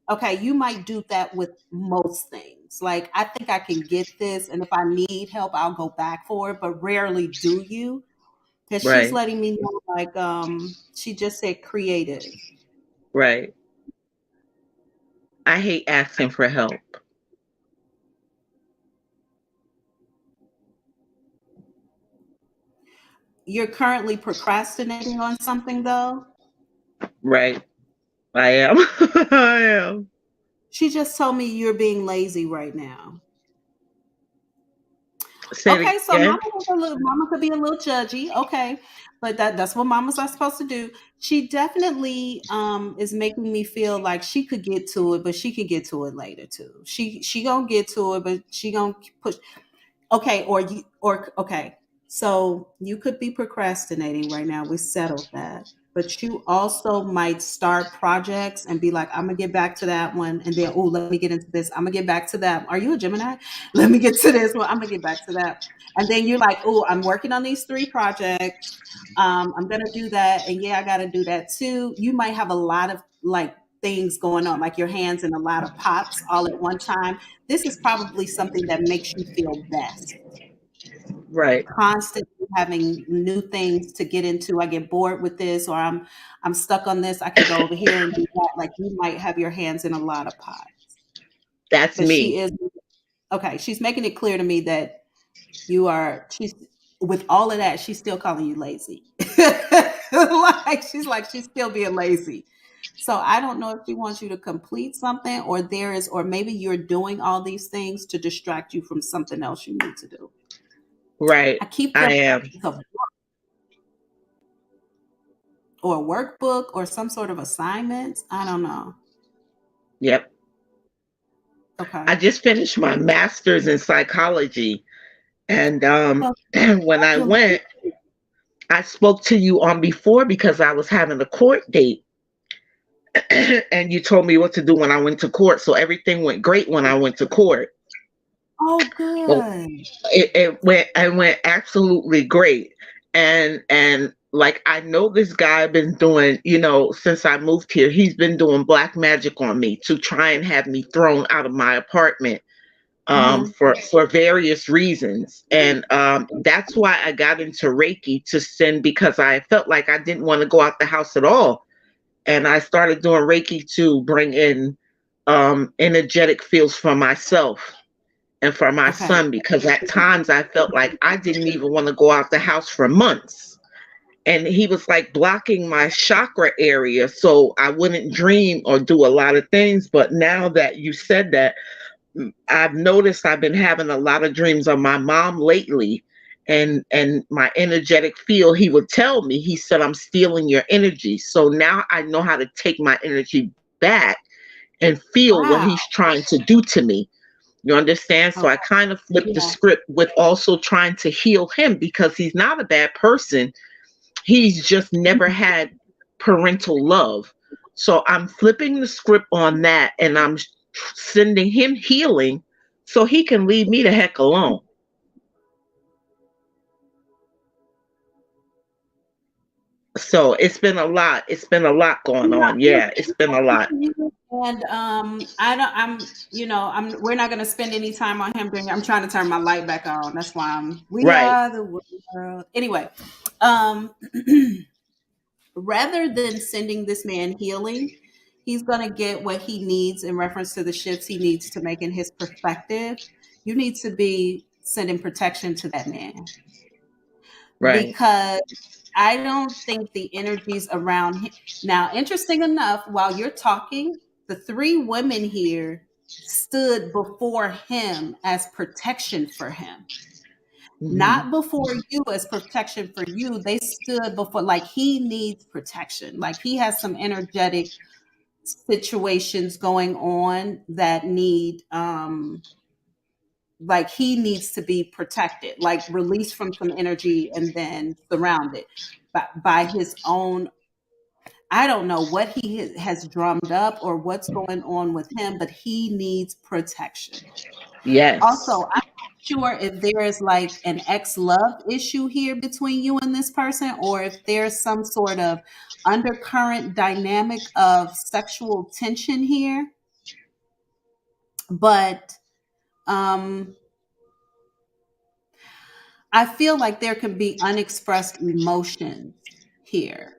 okay, you might do that with most things. Like, I think I can get this, and if I need help, I'll go back for it, but rarely do you. Because she's Right. letting me know, like, she just said creative. Right. I hate asking for help. You're currently procrastinating on something, though. Right. I am. I am. She just told me you're being lazy right now. Say it Okay, so again. mama could be a little judgy. Okay, but that's what mamas are supposed to do. She definitely is making me feel like she could get to it, but she could get to it later too. She gonna get to it, but she gonna push. Okay, or okay. So you could be procrastinating right now. We settled that, but you also might start projects and be like, I'm gonna get back to that one, and then, oh, let me get into this. I'm gonna get back to that. Are you a Gemini? Let me get to this one. I'm gonna get back to that. And then you're like, oh, I'm working on these 3 projects. I'm gonna do that, and yeah, I gotta do that too. You might have a lot of like things going on, like your hands in a lot of pots all at one time. This is probably something that makes you feel best. Right. Constantly having new things to get into. I get bored with this, or I'm stuck on this. I can go over here and do that. Like you might have your hands in a lot of pots. That's But she me. is okay. She's making it clear to me that she's with all of that, she's still calling you lazy. Like she's still being lazy. So I don't know if she wants you to complete something, or or maybe you're doing all these things to distract you from something else you need to do. Right. I keep I getting am. or a workbook or some sort of assignments. I don't know. Yep. Okay. I just finished my master's in psychology. And Well, when I went, I spoke to you on before because I was having a court date. And you told me what to do when I went to court. So everything went great when I went to court. oh, Well, good. it went absolutely great. And like I know this guy been doing, since I moved here, he's been doing black magic on me to try and have me thrown out of my apartment Mhm. for various reasons. And that's why I got into Reiki to send, because I felt like I didn't want to go out the house at all. And I started doing Reiki to bring in energetic fields for myself and for my Okay. son, because at times I felt like I didn't even want to go out the house for months. And he was like blocking my chakra area so I wouldn't dream or do a lot of things. But now that you said that, I've noticed I've been having a lot of dreams of my mom lately, and my energetic field, he would tell me, he said, I'm stealing your energy. So now I know how to take my energy back and feel what Wow. he's trying to do to me. You understand? So I Okay. kind of flipped the Yeah. script with also trying to heal him, because he's not a bad person. He's just never had parental love. So I'm flipping the script on that, and I'm sending him healing so he can leave me the heck alone. So it's been a lot. It's been a lot going Yeah, on. Yeah, it's been a lot. and I don't. We're not gonna spend any time on him. I'm trying to turn my light back on. That's why we Right. are the world. Anyway, rather than sending this man healing, he's gonna get what he needs in reference to the shifts he needs to make in his perspective. You need to be sending protection to that man, Right. because I don't think the energies around him. Now, interesting enough, while you're talking, the 3 women here stood before him as protection for him. Not before you as protection for you. They stood before, like he needs protection. Like he has some energetic situations going on that need like he needs to be protected, like released from some energy and then surrounded by his own. I don't know what he has drummed up or what's going on with him, but he needs protection. Yes. Also, I'm not sure if there is like an ex-love issue here between you and this person, or if there's some sort of undercurrent dynamic of sexual tension here. But I feel like there can be unexpressed emotions here.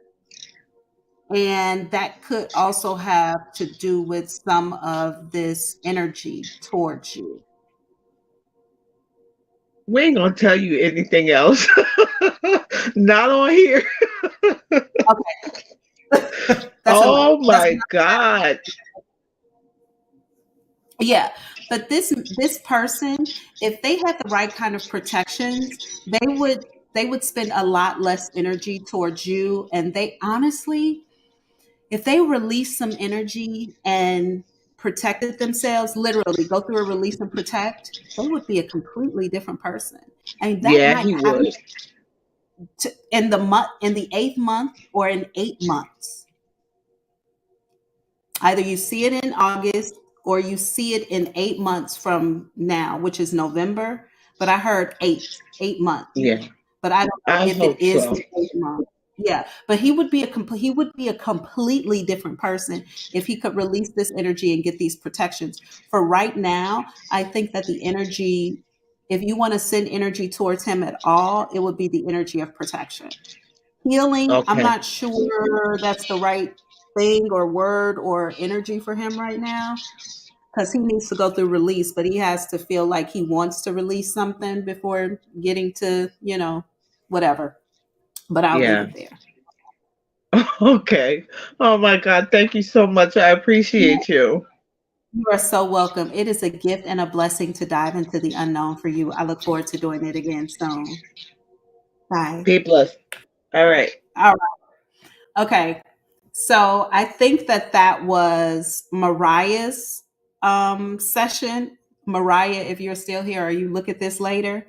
And that could also have to do with some of this energy towards you. We ain't gonna tell you anything else. Not on here. Okay. That's Oh enough. That's my enough. God. Yeah. But this person, if they had the right kind of protections, they would spend a lot less energy towards you. And they honestly, if they release some energy and protected themselves, literally go through a release and protect, they would be a completely different person. And that Yeah, might he have would. in the 8th month or in 8 months. Either you see it in August or you see it in 8 months from now, which is November. But I heard 8 months. Yeah. But I don't know I if hope it is so. the 8 months. Yeah, but he would be a completely different person if he could release this energy and get these protections. For right now, I think that the energy, if you want to send energy towards him at all, it would be the energy of protection. Healing, I'm Okay. not sure that's the right thing or word or energy for him right now because he needs to go through release, but he has to feel like he wants to release something before getting to, whatever. But I'll leave Yeah. it there. Okay. Oh my God. Thank you so much. I appreciate you. You are so welcome. It is a gift and a blessing to dive into the unknown for you. I look forward to doing it again soon. Bye. Be blessed. All right. All right. Okay. So I think that was Mariah's session. Mariah, if you're still here or you look at this later,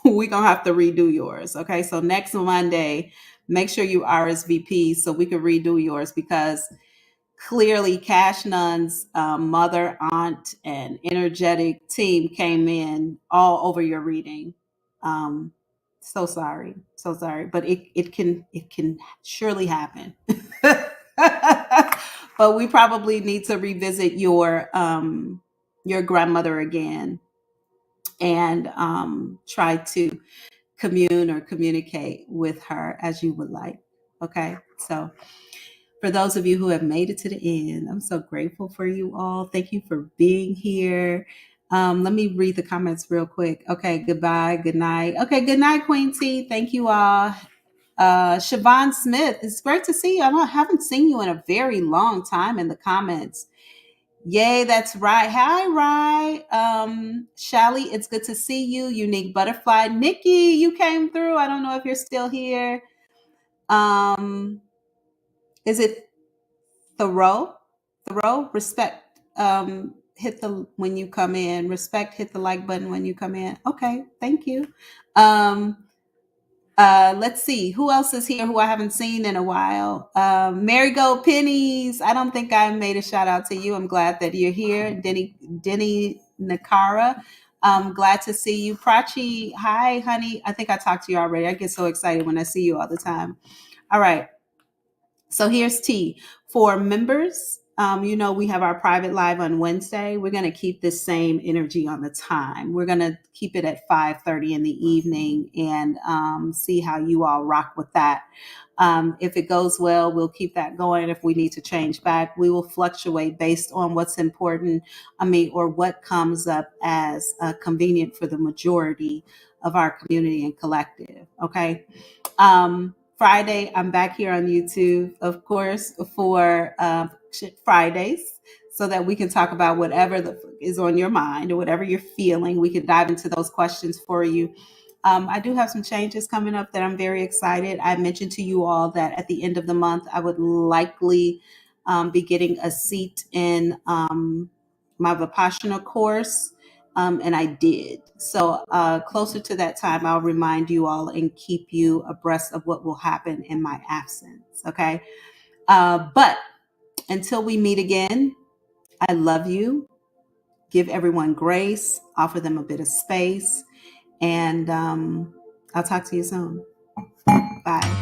we're going to have to redo yours. Okay. So next Monday, make sure you RSVP so we can redo yours because clearly Cash Nun's mother, aunt, and energetic team came in all over your reading. So sorry, but it can surely happen. But we probably need to revisit your grandmother again and try to commune or communicate with her as you would like. Okay, so for those of you who have made it to the end, I'm so grateful for you all. Thank you for being here. Let me read the comments real quick. Okay, goodbye, good night. Okay, good night, Queen T. Thank you all. Siobhan Smith, it's great to see you. I haven't seen you in a very long time in the comments. Yay, that's right. Hi, Rye. Shelly, it's good to see you. Unique Butterfly. Nikki, you came through. I don't know if you're still here. Is it Thoreau? Respect. Hit the when you come in. Respect. Hit the like button when you come in. Okay, thank you. Let's see who else is here who I haven't seen in a while. Marigold Pennies. I don't think I made a shout out to you. I'm glad that you're here. Denny Nakara. Glad to see you. Prachi. Hi, honey. I think I talked to you already. I get so excited when I see you all the time. All right. So here's T. For members, we have our private live on Wednesday. We're going to keep this same energy on the time. We're going to keep it at 5:30 in the evening and see how you all rock with that. If it goes well, we'll keep that going. If we need to change back, we will fluctuate based on what's important, or what comes up as convenient for the majority of our community and collective. Okay. Friday, I'm back here on YouTube, of course, for Fridays, so that we can talk about whatever is on your mind or whatever you're feeling. We can dive into those questions for you. I do have some changes coming up that I'm very excited. I mentioned to you all that at the end of the month, I would likely be getting a seat in my Vipassana course. And I did. So closer to that time, I'll remind you all and keep you abreast of what will happen in my absence. Okay. But until we meet again, I love you. Give everyone grace, offer them a bit of space. And I'll talk to you soon. Bye.